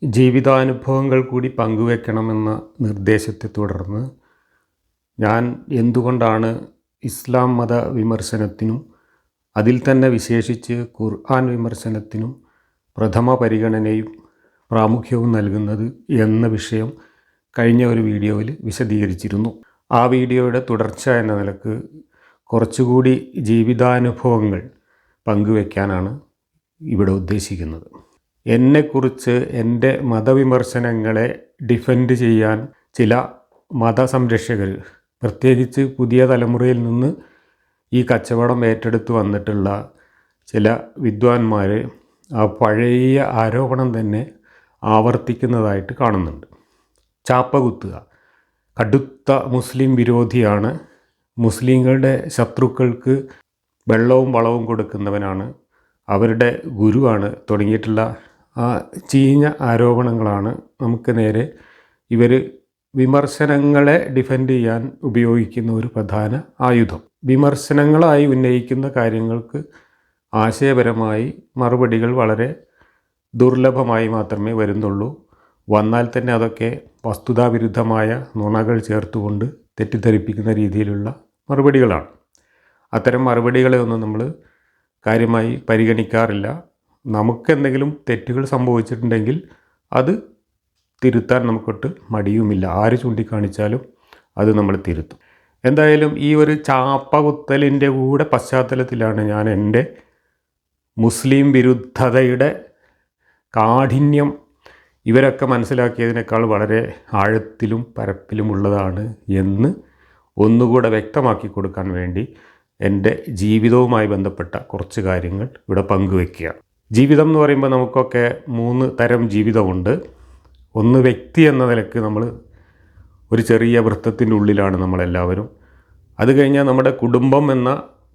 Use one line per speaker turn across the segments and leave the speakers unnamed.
ജീവിതാനുഭവങ്ങൾ കൂടി പങ്കുവെക്കണമെന്ന നിർദ്ദേശത്തെ തുടർന്ന് ഞാൻ എന്തുകൊണ്ടാണ് ഇസ്ലാം മത വിമർശനത്തിനും അതിൽ തന്നെ വിശേഷിച്ച് ഖുർആൻ വിമർശനത്തിനും പ്രഥമ പരിഗണനയും പ്രാമുഖ്യവും നൽകുന്നത് എന്ന വിഷയം കഴിഞ്ഞ ഒരു വീഡിയോയിൽ വിശദീകരിച്ചിരുന്നു. ആ വീഡിയോയുടെ തുടർച്ച എന്ന നിലക്ക് കുറച്ചുകൂടി ജീവിതാനുഭവങ്ങൾ പങ്കുവെക്കാനാണ് ഇവിടെ ഉദ്ദേശിക്കുന്നത്. എന്നെക്കുറിച്ച് എൻ്റെ മതവിമർശനങ്ങളെ ഡിഫെൻഡ് ചെയ്യാൻ ചില മതസംരക്ഷകർ, പ്രത്യേകിച്ച് പുതിയ തലമുറയിൽ നിന്ന് ഈ കച്ചവടം ഏറ്റെടുത്ത് വന്നിട്ടുള്ള ചില വിദ്വാൻമാർ ആ പഴയ ആരോപണം തന്നെ ആവർത്തിക്കുന്നതായിട്ട് കാണുന്നുണ്ട്. ചാപ്പ കുത്തുക, കടുത്ത മുസ്ലിം വിരോധിയാണ്, മുസ്ലിങ്ങളുടെ ശത്രുക്കൾക്ക് വെള്ളവും വളവും കൊടുക്കുന്നവനാണ്, അവരുടെ ഗുരുവാണ് തുടങ്ങിയിട്ടുള്ള ആ ചീഞ്ഞ ആരോപണങ്ങളാണ് നമുക്ക് നേരെ ഇവർ വിമർശനങ്ങളെ ഡിഫെൻഡ് ചെയ്യാൻ ഉപയോഗിക്കുന്ന ഒരു പ്രധാന ആയുധം. വിമർശനങ്ങളായി ഉന്നയിക്കുന്ന കാര്യങ്ങൾക്ക് ആശയപരമായി മറുപടികൾ വളരെ ദുർലഭമായി മാത്രമേ വരുന്നുള്ളൂ. വന്നാൽ തന്നെ അതൊക്കെ വസ്തുതാവിരുദ്ധമായ നുണകൾ ചേർത്തുകൊണ്ട് തെറ്റിദ്ധരിപ്പിക്കുന്ന രീതിയിലുള്ള മറുപടികളാണ്. അത്തരം മറുപടികളെ ഒന്നും നമ്മൾ കാര്യമായി പരിഗണിക്കാറില്ല. നമുക്കെന്തെങ്കിലും തെറ്റുകൾ സംഭവിച്ചിട്ടുണ്ടെങ്കിൽ അത് തിരുത്താൻ നമുക്കൊട്ട് മടിയുമില്ല. ആര് ചൂണ്ടിക്കാണിച്ചാലും അത് നമ്മൾ തിരുത്തും. എന്തായാലും ഈ ഒരു ചാപ്പ കുത്തലിൻ്റെ കൂടെ പശ്ചാത്തലത്തിലാണ് ഞാൻ എൻ്റെ മുസ്ലിം വിരുദ്ധതയുടെ കാഠിന്യം ഇവരൊക്കെ മനസ്സിലാക്കിയതിനേക്കാൾ വളരെ ആഴത്തിലും പരപ്പിലുമുള്ളതാണ് എന്ന് ഒന്നുകൂടെ വ്യക്തമാക്കി കൊടുക്കാൻ വേണ്ടി എൻ്റെ ജീവിതവുമായി ബന്ധപ്പെട്ട കുറച്ച് കാര്യങ്ങൾ ഇവിടെ പങ്കുവയ്ക്കുകയാണ്. ജീവിതം എന്ന് പറയുമ്പോൾ നമുക്കൊക്കെ 3 തരം ജീവിതമുണ്ട്. ഒന്ന്, വ്യക്തി എന്ന നിലക്ക് നമ്മൾ ഒരു ചെറിയ വൃത്തത്തിൻ്റെ ഉള്ളിലാണ് നമ്മളെല്ലാവരും. അത് കഴിഞ്ഞാൽ നമ്മുടെ കുടുംബം എന്ന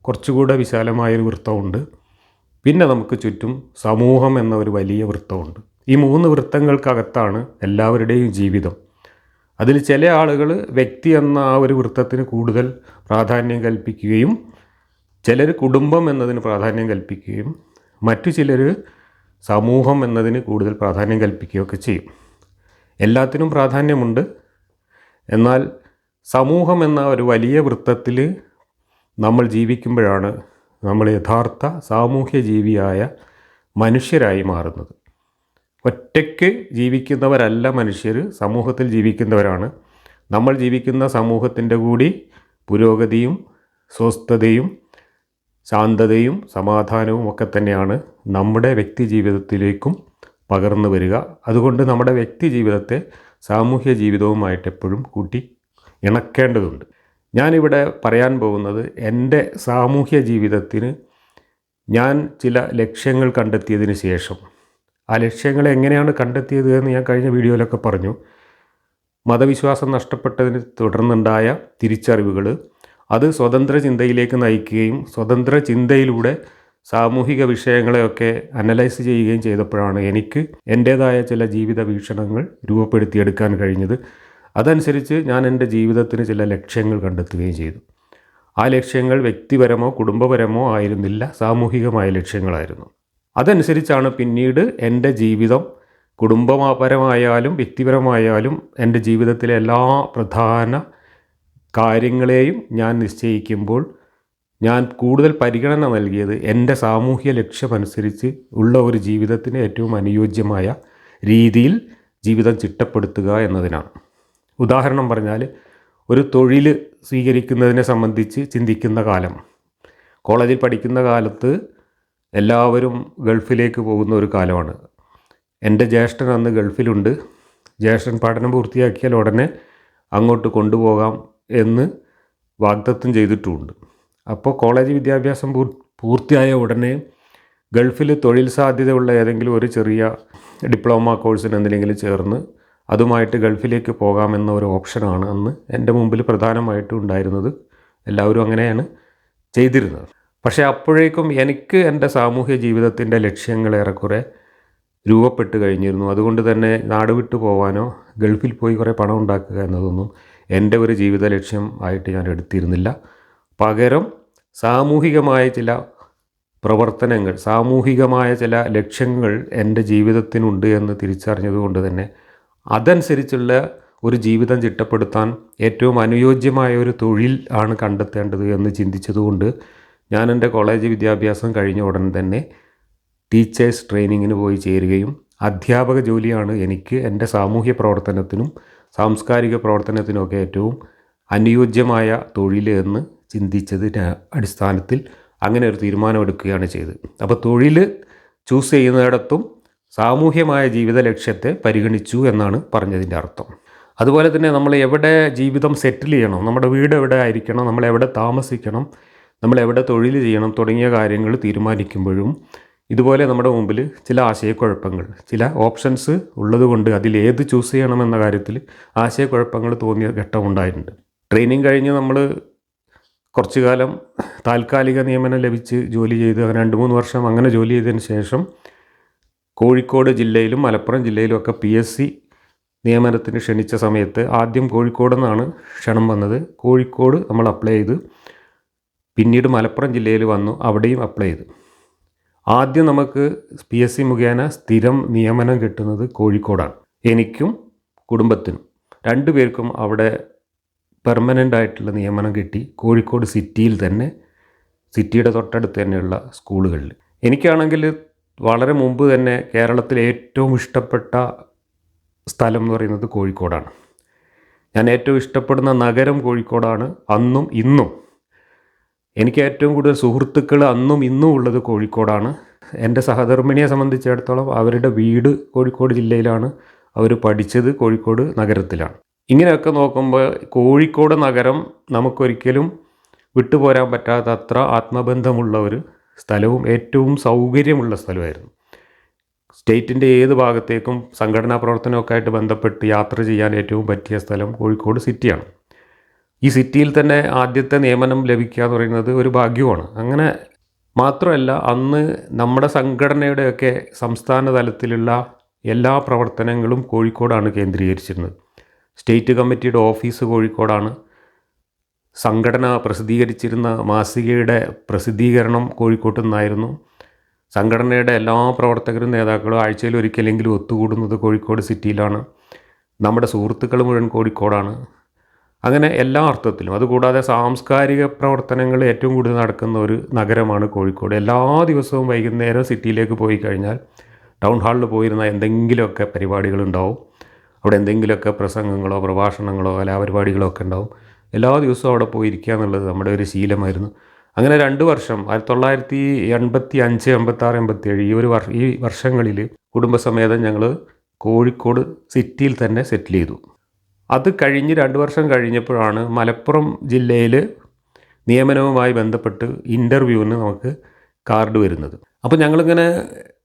കുറച്ചുകൂടെ വിശാലമായൊരു വൃത്തമുണ്ട്. പിന്നെ നമുക്ക് ചുറ്റും സമൂഹം എന്ന ഒരു വലിയ വൃത്തമുണ്ട്. ഈ 3 വൃത്തങ്ങൾക്കകത്താണ് എല്ലാവരുടെയും ജീവിതം. അതിൽ ചില ആളുകൾ വ്യക്തി എന്ന ആ ഒരു വൃത്തത്തിന് കൂടുതൽ പ്രാധാന്യം കൽപ്പിക്കുകയും ചിലർ കുടുംബം എന്നതിന് പ്രാധാന്യം കൽപ്പിക്കുകയും മറ്റു ചിലർ സമൂഹം എന്നതിന് കൂടുതൽ പ്രാധാന്യം കൽപ്പിക്കുകയൊക്കെ ചെയ്യും. എല്ലാത്തിനും പ്രാധാന്യമുണ്ട്. എന്നാൽ സമൂഹം എന്ന ഒരു വലിയ വൃത്തത്തിൽ നമ്മൾ ജീവിക്കുമ്പോഴാണ് നമ്മൾ യഥാർത്ഥ സാമൂഹ്യ ജീവിയായ മനുഷ്യരായി മാറുന്നത്. ഒറ്റയ്ക്ക് ജീവിക്കുന്നവരല്ല മനുഷ്യർ, സമൂഹത്തിൽ ജീവിക്കുന്നവരാണ്. നമ്മൾ ജീവിക്കുന്ന സമൂഹത്തിൻ്റെ കൂടി പുരോഗതിയും സ്വസ്ഥതയും ശാന്തതയും സമാധാനവും ഒക്കെ തന്നെയാണ് നമ്മുടെ വ്യക്തി ജീവിതത്തിലേക്കും പകർന്നു വരിക. അതുകൊണ്ട് നമ്മുടെ വ്യക്തി ജീവിതത്തെ സാമൂഹ്യ ജീവിതവുമായിട്ട് എപ്പോഴും കൂട്ടി ഇണക്കേണ്ടതുണ്ട്. ഞാനിവിടെ പറയാൻ പോകുന്നത് എൻ്റെ സാമൂഹ്യ ജീവിതത്തിന് ഞാൻ ചില ലക്ഷ്യങ്ങൾ കണ്ടെത്തിയതിന് ശേഷം, ആ ലക്ഷ്യങ്ങൾ എങ്ങനെയാണ് കണ്ടെത്തിയത് എന്ന് ഞാൻ കഴിഞ്ഞ വീഡിയോയിലൊക്കെ പറഞ്ഞു. മതവിശ്വാസം നഷ്ടപ്പെട്ടതിന് തുടർന്നുണ്ടായ തിരിച്ചറിവുകൾ അത് സ്വതന്ത്ര ചിന്തയിലേക്ക് നയിക്കുകയും സ്വതന്ത്ര ചിന്തയിലൂടെ സാമൂഹിക വിഷയങ്ങളെയൊക്കെ അനലൈസ് ചെയ്യുകയും ചെയ്തപ്പോഴാണ് എനിക്ക് എൻ്റേതായ ചില ജീവിത വീക്ഷണങ്ങൾ രൂപപ്പെടുത്തിയെടുക്കാൻ കഴിഞ്ഞത്. അതനുസരിച്ച് ഞാൻ എൻ്റെ ജീവിതത്തിന് ചില ലക്ഷ്യങ്ങൾ കണ്ടെത്തുകയും ചെയ്തു. ആ ലക്ഷ്യങ്ങൾ വ്യക്തിപരമോ കുടുംബപരമോ ആയിരുന്നില്ല, സാമൂഹികമായ ലക്ഷ്യങ്ങളായിരുന്നു. അതനുസരിച്ചാണ് പിന്നീട് എൻ്റെ ജീവിതം കുടുംബപരമായാലും വ്യക്തിപരമായാലും എൻ്റെ ജീവിതത്തിലെ എല്ലാ പ്രധാന കാര്യങ്ങളെയും ഞാൻ നിശ്ചയിക്കുമ്പോൾ ഞാൻ കൂടുതൽ പരിഗണന നൽകിയത് എൻ്റെ സാമൂഹ്യ ലക്ഷ്യമനുസരിച്ച് ഉള്ള ഒരു ജീവിതത്തിന് ഏറ്റവും അനുയോജ്യമായ രീതിയിൽ ജീവിതം ചിട്ടപ്പെടുത്തുക എന്നതിനാണ്. ഉദാഹരണം പറഞ്ഞാൽ, ഒരു തൊഴിൽ സ്വീകരിക്കുന്നതിനെ സംബന്ധിച്ച് ചിന്തിക്കുന്ന കാലം, കോളേജിൽ പഠിക്കുന്ന കാലത്ത് എല്ലാവരും ഗൾഫിലേക്ക് പോകുന്ന ഒരു കാലമാണ്. എൻ്റെ ജ്യേഷ്ഠൻ അന്ന് ഗൾഫിലുണ്ട്. ജ്യേഷ്ഠൻ പഠനം പൂർത്തിയാക്കിയാൽ ഉടനെ അങ്ങോട്ട് കൊണ്ടുപോകാം എന്ന് വാഗ്ദത്തം ചെയ്തിട്ടുമുണ്ട്. അപ്പോൾ കോളേജ് വിദ്യാഭ്യാസം പൂർത്തിയായ ഉടനെ ഗൾഫിൽ തൊഴിൽ സാധ്യതയുള്ള ഏതെങ്കിലും ഒരു ചെറിയ ഡിപ്ലോമ കോഴ്സിന് എന്തെങ്കിലും ചേർന്ന് അതുമായിട്ട് ഗൾഫിലേക്ക് പോകാമെന്ന ഒരു ഓപ്ഷനാണ് അന്ന് എൻ്റെ മുമ്പിൽ പ്രധാനമായിട്ടും ഉണ്ടായിരുന്നത്. എല്ലാവരും അങ്ങനെയാണ് ചെയ്തിരുന്നത്. പക്ഷേ അപ്പോഴേക്കും എനിക്ക് എൻ്റെ സാമൂഹ്യ ജീവിതത്തിൻ്റെ ലക്ഷ്യങ്ങൾ ഏറെക്കുറെ രൂപപ്പെട്ട് കഴിഞ്ഞിരുന്നു. അതുകൊണ്ട് തന്നെ നാട് വിട്ടു പോകാനോ ഗൾഫിൽ പോയി കുറേ പണം ഉണ്ടാക്കുക എന്നതൊന്നും എൻ്റെ ഒരു ജീവിത ലക്ഷ്യം ആയിട്ട് ഞാൻ എടുത്തിരുന്നില്ല. പകരം സാമൂഹികമായ ചില പ്രവർത്തനങ്ങൾ, സാമൂഹികമായ ചില ലക്ഷ്യങ്ങൾ എൻ്റെ ജീവിതത്തിനുണ്ട് എന്ന് തിരിച്ചറിഞ്ഞതുകൊണ്ട് തന്നെ അതനുസരിച്ചുള്ള ഒരു ജീവിതം ചിട്ടപ്പെടുത്താൻ ഏറ്റവും അനുയോജ്യമായ ഒരു തൊഴിൽ ആണ് കണ്ടെത്തേണ്ടത് എന്ന് ചിന്തിച്ചതുകൊണ്ട് ഞാൻ എൻ്റെ കോളേജ് വിദ്യാഭ്യാസം കഴിഞ്ഞ ഉടൻ തന്നെ ടീച്ചേഴ്സ് ട്രെയിനിങ്ങിന് പോയി ചേരുകയും അധ്യാപക ജോലിയാണ് എനിക്ക് എൻ്റെ സാമൂഹ്യ പ്രവർത്തനത്തിനും സാംസ്കാരിക പ്രവർത്തനത്തിനുമൊക്കെ ഏറ്റവും അനുയോജ്യമായ തൊഴിൽ എന്ന് ചിന്തിച്ചതിൻ്റെ അടിസ്ഥാനത്തിൽ അങ്ങനെ ഒരു തീരുമാനമെടുക്കുകയാണ് ചെയ്തത്. അപ്പോൾ തൊഴിൽ ചൂസ് ചെയ്യുന്നിടത്തും സാമൂഹ്യമായ ജീവിത ലക്ഷ്യത്തെ പരിഗണിച്ചു എന്നാണ് പറഞ്ഞതിൻ്റെ അർത്ഥം. അതുപോലെ തന്നെ നമ്മൾ എവിടെ ജീവിതം സെറ്റിൽ ചെയ്യണം, നമ്മുടെ വീട് എവിടെ ആയിരിക്കണം, നമ്മൾ എവിടെ താമസിക്കണം, നമ്മൾ എവിടെ തൊഴിൽ ചെയ്യണം തുടങ്ങിയ കാര്യങ്ങൾ തീരുമാനിക്കുമ്പോഴും ഇതുപോലെ നമ്മുടെ മുമ്പിൽ ചില ആശയക്കുഴപ്പങ്ങൾ, ചില ഓപ്ഷൻസ് ഉള്ളതുകൊണ്ട് അതിലേത് ചൂസ് ചെയ്യണമെന്ന കാര്യത്തിൽ ആശയക്കുഴപ്പങ്ങൾ തോന്നിയ ഘട്ടമുണ്ടായിട്ടുണ്ട്. ട്രെയിനിങ് കഴിഞ്ഞ് നമ്മൾ കുറച്ചു കാലം താൽക്കാലിക നിയമനം ലഭിച്ച് ജോലി ചെയ്ത് 2-3 വർഷം അങ്ങനെ ജോലി ചെയ്തതിന് ശേഷം കോഴിക്കോട് ജില്ലയിലും മലപ്പുറം ജില്ലയിലും ഒക്കെ PSC നിയമനത്തിന് ക്ഷണിച്ച സമയത്ത് ആദ്യം കോഴിക്കോട് നിന്നാണ് ക്ഷണം വന്നത്. കോഴിക്കോട് നമ്മൾ അപ്ലൈ ചെയ്ത് പിന്നീട് മലപ്പുറം ജില്ലയിൽ വന്നു, അവിടെയും അപ്ലൈ ചെയ്തു. ആദ്യം നമുക്ക് PSC മുഖേന സ്ഥിരം നിയമനം കിട്ടുന്നത് കോഴിക്കോടാണ്. എനിക്കും കുടുംബത്തിനും 2 പേർക്കും അവിടെ പെർമനൻ്റ് ആയിട്ടുള്ള നിയമനം കിട്ടി. കോഴിക്കോട് സിറ്റിയിൽ തന്നെ, സിറ്റിയുടെ തൊട്ടടുത്ത് തന്നെയുള്ള സ്കൂളുകളിൽ. എനിക്കാണെങ്കിൽ വളരെ മുമ്പ് തന്നെ കേരളത്തിലെ ഏറ്റവും ഇഷ്ടപ്പെട്ട സ്ഥലം എന്ന് പറയുന്നത് കോഴിക്കോടാണ്. ഞാൻ ഏറ്റവും ഇഷ്ടപ്പെടുന്ന നഗരം കോഴിക്കോടാണ്. അന്നും ഇന്നും എനിക്ക് ഏറ്റവും കൂടുതൽ സുഹൃത്തുക്കൾ അന്നും ഇന്നും ഉള്ളത് കോഴിക്കോടാണ്. എൻ്റെ സഹധർമ്മിണിയെ സംബന്ധിച്ചിടത്തോളം അവരുടെ വീട് കോഴിക്കോട് ജില്ലയിലാണ്, അവർ പഠിച്ചത് കോഴിക്കോട് നഗരത്തിലാണ്. ഇങ്ങനെയൊക്കെ നോക്കുമ്പോൾ കോഴിക്കോട് നഗരം നമുക്കൊരിക്കലും വിട്ടുപോരാൻ പറ്റാത്ത അത്ര ആത്മബന്ധമുള്ള ഒരു സ്ഥലവും ഏറ്റവും സൗകര്യമുള്ള സ്ഥലമായിരുന്നു. സ്റ്റേറ്റിൻ്റെ ഏത് ഭാഗത്തേക്കും സംഘടനാ പ്രവർത്തനമൊക്കെ ആയിട്ട് ബന്ധപ്പെട്ട് യാത്ര ചെയ്യാൻ ഏറ്റവും പറ്റിയ സ്ഥലം കോഴിക്കോട് സിറ്റിയാണ്. ഈ സിറ്റിയിൽ തന്നെ ആദ്യത്തെ നിയമനം ലഭിക്കുക എന്ന് പറയുന്നത് ഒരു ഭാഗ്യമാണ്. അങ്ങനെ മാത്രമല്ല, അന്ന് നമ്മുടെ സംഘടനയുടെയൊക്കെ സംസ്ഥാന തലത്തിലുള്ള എല്ലാ പ്രവർത്തനങ്ങളും കോഴിക്കോടാണ് കേന്ദ്രീകരിച്ചിരുന്നത്. സ്റ്റേറ്റ് കമ്മിറ്റിയുടെ ഓഫീസ് കോഴിക്കോടാണ്. സംഘടന പ്രസിദ്ധീകരിച്ചിരുന്ന മാസികയുടെ പ്രസിദ്ധീകരണം കോഴിക്കോട്ട് നിന്നായിരുന്നു. സംഘടനയുടെ എല്ലാ പ്രവർത്തകരും നേതാക്കളും ആഴ്ചയിൽ ഒരിക്കലെങ്കിലും ഒത്തുകൂടുന്നത് കോഴിക്കോട് സിറ്റിയിലാണ്. നമ്മുടെ സുഹൃത്തുക്കൾ മുഴുവൻ കോഴിക്കോടാണ്. അങ്ങനെ എല്ലാ അർത്ഥത്തിലും. അതുകൂടാതെ സാംസ്കാരിക പ്രവർത്തനങ്ങൾ ഏറ്റവും കൂടുതൽ നടക്കുന്ന ഒരു നഗരമാണ് കോഴിക്കോട്. എല്ലാ ദിവസവും വൈകുന്നേരം സിറ്റിയിലേക്ക് പോയി കഴിഞ്ഞാൽ ടൗൺ ഹാളിൽ പോയിരുന്ന എന്തെങ്കിലുമൊക്കെ പരിപാടികളുണ്ടാവും. അവിടെ എന്തെങ്കിലുമൊക്കെ പ്രസംഗങ്ങളോ പ്രഭാഷണങ്ങളോ കലാപരിപാടികളോ ഒക്കെ ഉണ്ടാവും. എല്ലാ ദിവസവും അവിടെ പോയിരിക്കുക എന്നുള്ളത് നമ്മുടെ ഒരു ശീലമായിരുന്നു. അങ്ങനെ 2 വർഷം 1985, 86, 87 ഈ വർഷങ്ങളിൽ കുടുംബസമേതം ഞങ്ങൾ കോഴിക്കോട് സിറ്റിയിൽ തന്നെ സെറ്റിൽ ചെയ്തു. അത് കഴിഞ്ഞ് 2 വർഷം കഴിഞ്ഞപ്പോഴാണ് മലപ്പുറം ജില്ലയിൽ നിയമനവുമായി ബന്ധപ്പെട്ട് ഇൻ്റർവ്യൂവിന് നമുക്ക് കാർഡ് വരുന്നത്. അപ്പോൾ ഞങ്ങളിങ്ങനെ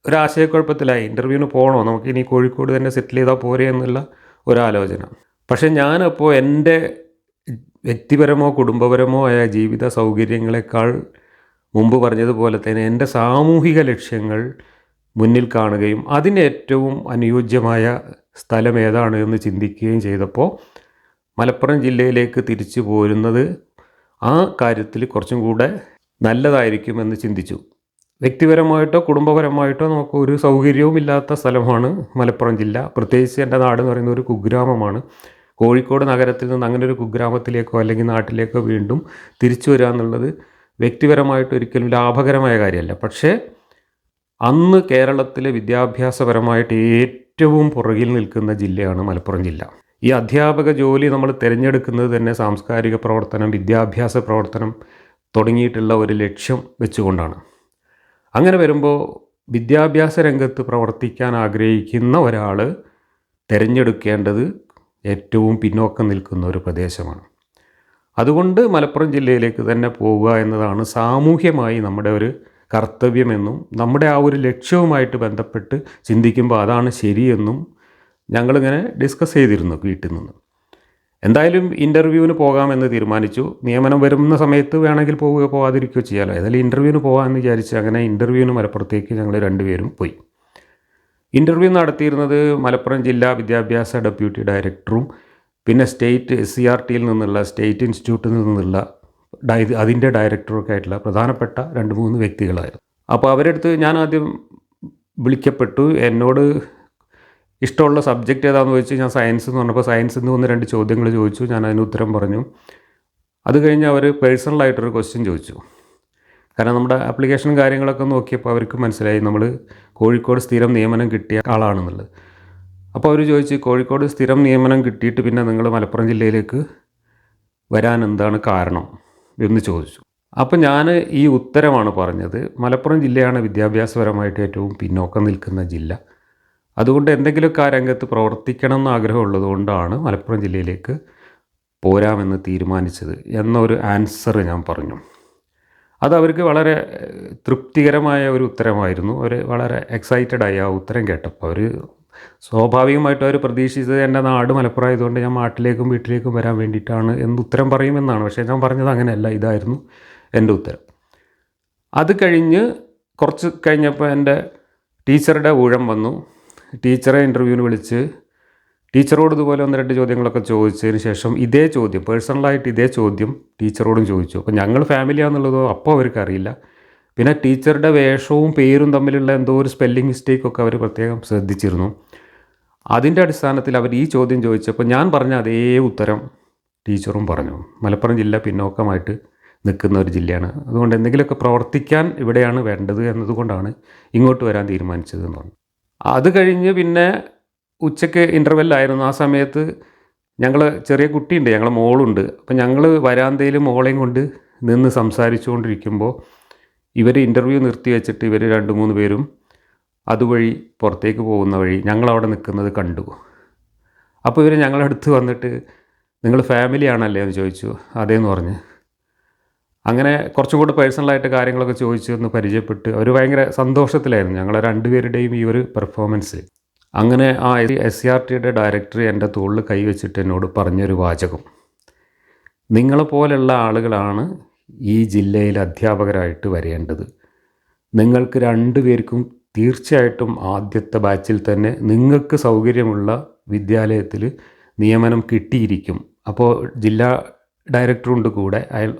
ഒരാശയക്കുഴപ്പത്തിലായി. ഇൻ്റർവ്യൂവിന് പോകണോ, നമുക്ക് ഇനി കോഴിക്കോട് തന്നെ സെറ്റിൽ ചെയ്താൽ പോരെ എന്നുള്ള ഒരാലോചന. പക്ഷേ ഞാനപ്പോൾ എൻ്റെ വ്യക്തിപരമോ കുടുംബപരമോ ആയ ജീവിത സൗകര്യങ്ങളെക്കാൾ മുമ്പ് പറഞ്ഞതുപോലെ തന്നെ എൻ്റെ സാമൂഹിക ലക്ഷ്യങ്ങൾ മുന്നിൽ കാണുകയും അതിന് ഏറ്റവും അനുയോജ്യമായ സ്ഥലം ഏതാണ് എന്ന് ചിന്തിക്കുകയും ചെയ്തപ്പോൾ മലപ്പുറം ജില്ലയിലേക്ക് തിരിച്ചു പോരുന്നത് ആ കാര്യത്തിൽ കുറച്ചും കൂടെ നല്ലതായിരിക്കുമെന്ന് ചിന്തിച്ചു. വ്യക്തിപരമായിട്ടോ കുടുംബപരമായിട്ടോ നമുക്ക് ഒരു സൗകര്യവും ഇല്ലാത്ത സ്ഥലമാണ് മലപ്പുറം ജില്ല. പ്രത്യേകിച്ച് എൻ്റെ നാട് എന്ന് പറയുന്ന ഒരു കുഗ്രാമമാണ്. കോഴിക്കോട് നഗരത്തിൽ നിന്ന് അങ്ങനെ ഒരു കുഗ്രാമത്തിലേക്കോ അല്ലെങ്കിൽ നാട്ടിലേക്കോ വീണ്ടും തിരിച്ചു വരിക എന്നുള്ളത് വ്യക്തിപരമായിട്ട് ഒരിക്കലും ലാഭകരമായ കാര്യമല്ല. പക്ഷേ അന്ന് കേരളത്തിലെ വിദ്യാഭ്യാസപരമായിട്ട് ഏറ്റവും പുറകിൽ നിൽക്കുന്ന ജില്ലയാണ് മലപ്പുറം ജില്ല. ഈ അധ്യാപക ജോലി നമ്മൾ തിരഞ്ഞെടുക്കുന്നത് തന്നെ സാംസ്കാരിക പ്രവർത്തനം, വിദ്യാഭ്യാസ പ്രവർത്തനം തുടങ്ങിയിട്ടുള്ള ഒരു ലക്ഷ്യം വെച്ചുകൊണ്ടാണ്. അങ്ങനെ വരുമ്പോൾ വിദ്യാഭ്യാസ രംഗത്ത് പ്രവർത്തിക്കാൻ ആഗ്രഹിക്കുന്ന ഒരാൾ തിരഞ്ഞെടുക്കേണ്ടത് ഏറ്റവും പിന്നോക്കം നിൽക്കുന്ന ഒരു പ്രദേശമാണ്. അതുകൊണ്ട് മലപ്പുറം ജില്ലയിലേക്ക് തന്നെ പോവുക എന്നതാണ് സാമൂഹ്യമായി നമ്മുടെ ഒരു കർത്തവ്യമെന്നും നമ്മുടെ ആ ഒരു ലക്ഷ്യവുമായിട്ട് ബന്ധപ്പെട്ട് ചിന്തിക്കുമ്പോൾ അതാണ് ശരിയെന്നും ഞങ്ങളിങ്ങനെ ഡിസ്കസ് ചെയ്തിരുന്നു വീട്ടിൽ നിന്ന്. എന്തായാലും ഇൻ്റർവ്യൂവിന് പോകാമെന്ന് തീരുമാനിച്ചു. നിയമനം വരുന്ന സമയത്ത് വേണമെങ്കിൽ പോവുകയോ പോകാതിരിക്കുകയോ ചെയ്യാമല്ലോ. ഏതായാലും ഇൻ്റർവ്യൂവിന് പോകാമെന്ന് വിചാരിച്ച് അങ്ങനെ ഇൻ്റർവ്യൂവിന് മലപ്പുറത്തേക്ക് ഞങ്ങൾ 2 പേരും പോയി. ഇൻ്റർവ്യൂ നടത്തിയിരുന്നത് മലപ്പുറം ജില്ലാ വിദ്യാഭ്യാസ ഡെപ്യൂട്ടി ഡയറക്ടറും പിന്നെ സ്റ്റേറ്റ് SCRTയിൽ നിന്നുള്ള സ്റ്റേറ്റ് ഇൻസ്റ്റിറ്റ്യൂട്ടിൽ നിന്നുള്ള അതിൻ്റെ ഡയറക്ടറൊക്കെ ആയിട്ടുള്ള പ്രധാനപ്പെട്ട 2-3 വ്യക്തികളായിരുന്നു. അപ്പോൾ അവരുടെ അടുത്ത് ഞാൻ ആദ്യം വിളിക്കപ്പെട്ടു. എന്നോട് ഇഷ്ടമുള്ള സബ്ജക്റ്റ് ഏതാണെന്ന് ചോദിച്ചു. ഞാൻ സയൻസ് എന്ന് പറഞ്ഞപ്പോൾ സയൻസിൽ നിന്ന് 1-2 ചോദ്യങ്ങൾ ചോദിച്ചു. ഞാൻ അതിന് ഉത്തരം പറഞ്ഞു. അത് കഴിഞ്ഞ് അവർ പേഴ്സണലായിട്ടൊരു ക്വസ്റ്റ്യൻ ചോദിച്ചു. കാരണം നമ്മുടെ ആപ്ലിക്കേഷനും കാര്യങ്ങളൊക്കെ നോക്കിയപ്പോൾ അവർക്ക് മനസ്സിലായി നമ്മൾ കോഴിക്കോട് സ്ഥിരം നിയമനം കിട്ടിയ ആളാണെന്നുള്ളത്. അപ്പോൾ അവർ ചോദിച്ചു, കോഴിക്കോട് സ്ഥിരം നിയമനം കിട്ടിയിട്ട് പിന്നെ നിങ്ങൾ മലപ്പുറം ജില്ലയിലേക്ക് വരാൻ എന്താണ് കാരണം എന്ന് ചോദിച്ചു. അപ്പോൾ ഞാൻ ഈ ഉത്തരമാണ് പറഞ്ഞത്. മലപ്പുറം ജില്ലയാണ് വിദ്യാഭ്യാസപരമായിട്ട് ഏറ്റവും പിന്നോക്കം നിൽക്കുന്ന ജില്ല. അതുകൊണ്ട് എന്തെങ്കിലുമൊക്കെ ആ രംഗത്ത് പ്രവർത്തിക്കണം എന്ന് ആഗ്രഹമുള്ളത് കൊണ്ടാണ് മലപ്പുറം ജില്ലയിലേക്ക് പോരാമെന്ന് തീരുമാനിച്ചത് എന്നൊരു ആൻസർ ഞാൻ പറഞ്ഞു. അത് അവർക്ക് വളരെ തൃപ്തികരമായ ഒരു ഉത്തരമായിരുന്നു. അവർ വളരെ എക്സൈറ്റഡായി ആ ഉത്തരം കേട്ടപ്പോൾ. അവർ സ്വാഭാവികമായിട്ടും അവർ പ്രതീക്ഷിച്ചത് എൻ്റെ നാട് മലപ്പുറം ആയതുകൊണ്ട് ഞാൻ നാട്ടിലേക്കും വീട്ടിലേക്കും വരാൻ വേണ്ടിയിട്ടാണ് എന്ന് ഉത്തരം പറയുമെന്നാണ്. പക്ഷേ ഞാൻ പറഞ്ഞത് അങ്ങനെയല്ല. ഇതായിരുന്നു എൻ്റെ ഉത്തരം. അത് കഴിഞ്ഞ് കുറച്ച് കഴിഞ്ഞപ്പോൾ എൻ്റെ ടീച്ചറുടെ ഊഴം വന്നു. ടീച്ചറെ ഇൻ്റർവ്യൂവിന് വിളിച്ച് ടീച്ചറോട് ഇതുപോലെ 1-2 ചോദ്യങ്ങളൊക്കെ ചോദിച്ചതിന് ശേഷം ഇതേ ചോദ്യം പേഴ്സണലായിട്ട് ഇതേ ചോദ്യം ടീച്ചറോടും ചോദിച്ചു. അപ്പോൾ ഞങ്ങൾ ഫാമിലിയാണെന്നുള്ളതോ അപ്പോൾ അവർക്കറിയില്ല. പിന്നെ ടീച്ചറുടെ വേഷവും പേരും തമ്മിലുള്ള എന്തോ ഒരു സ്പെല്ലിംഗ് മിസ്റ്റേക്കൊക്കെ അവർ പ്രത്യേകം ശ്രദ്ധിച്ചിരുന്നു. അതിൻ്റെ അടിസ്ഥാനത്തിൽ അവർ ഈ ചോദ്യം ചോദിച്ചപ്പോൾ ഞാൻ പറഞ്ഞ അതേ ഉത്തരം ടീച്ചറും പറഞ്ഞു. മലപ്പുറം ജില്ല പിന്നോക്കമായിട്ട് നിൽക്കുന്ന ഒരു ജില്ലയാണ്. അതുകൊണ്ട് എന്തെങ്കിലുമൊക്കെ പ്രവർത്തിക്കാൻ ഇവിടെയാണ് വേണ്ടത് എന്നതുകൊണ്ടാണ് ഇങ്ങോട്ട് വരാൻ തീരുമാനിച്ചത് എന്ന് പറഞ്ഞു. അത് കഴിഞ്ഞ് പിന്നെ ഉച്ചയ്ക്ക് ഇൻ്റർവെല്ലായിരുന്നു. ആ സമയത്ത് ഞങ്ങൾ ചെറിയ കുട്ടിയുണ്ട്, ഞങ്ങളെ മോളുണ്ട്. അപ്പം ഞങ്ങൾ വരാന്തയിൽ മോളെയും കൊണ്ട് നിന്ന് സംസാരിച്ചുകൊണ്ടിരിക്കുമ്പോൾ ഇവർ ഇൻ്റർവ്യൂ നിർത്തി വെച്ചിട്ട് ഇവർ 2-3 പേരും അതുവഴി പുറത്തേക്ക് പോകുന്ന വഴി ഞങ്ങളവിടെ നിൽക്കുന്നത് കണ്ടു. അപ്പോൾ ഇവർ ഞങ്ങളുടെ അടുത്ത് വന്നിട്ട് നിങ്ങൾ ഫാമിലി ആണല്ലേ എന്ന് ചോദിച്ചു. അതേന്ന് പറഞ്ഞ് അങ്ങനെ കുറച്ചും കൂടെ പേഴ്സണലായിട്ട് കാര്യങ്ങളൊക്കെ ചോദിച്ചു എന്ന് പരിചയപ്പെട്ട് അവർ ഭയങ്കര സന്തോഷത്തിലായിരുന്നു ഞങ്ങളെ 2 പേരുടെയും ഈ ഒരു പെർഫോമൻസ്. അങ്ങനെ ആ SCRTയുടെ ഡയറക്ടർ എൻ്റെ തോളിൽ കൈവച്ചിട്ട് എന്നോട് പറഞ്ഞൊരു വാചകം, നിങ്ങളെപ്പോലുള്ള ആളുകളാണ് ഈ ജില്ലയിൽ അധ്യാപകരായിട്ട് വരേണ്ടത്. നിങ്ങൾക്ക് 2 പേർക്കും തീർച്ചയായിട്ടും ആദ്യത്തെ ബാച്ചിൽ തന്നെ നിങ്ങൾക്ക് സൗകര്യമുള്ള വിദ്യാലയത്തിൽ നിയമനം കിട്ടിയിരിക്കും. അപ്പോൾ ജില്ലാ ഡയറക്ടറുണ്ട് കൂടെ.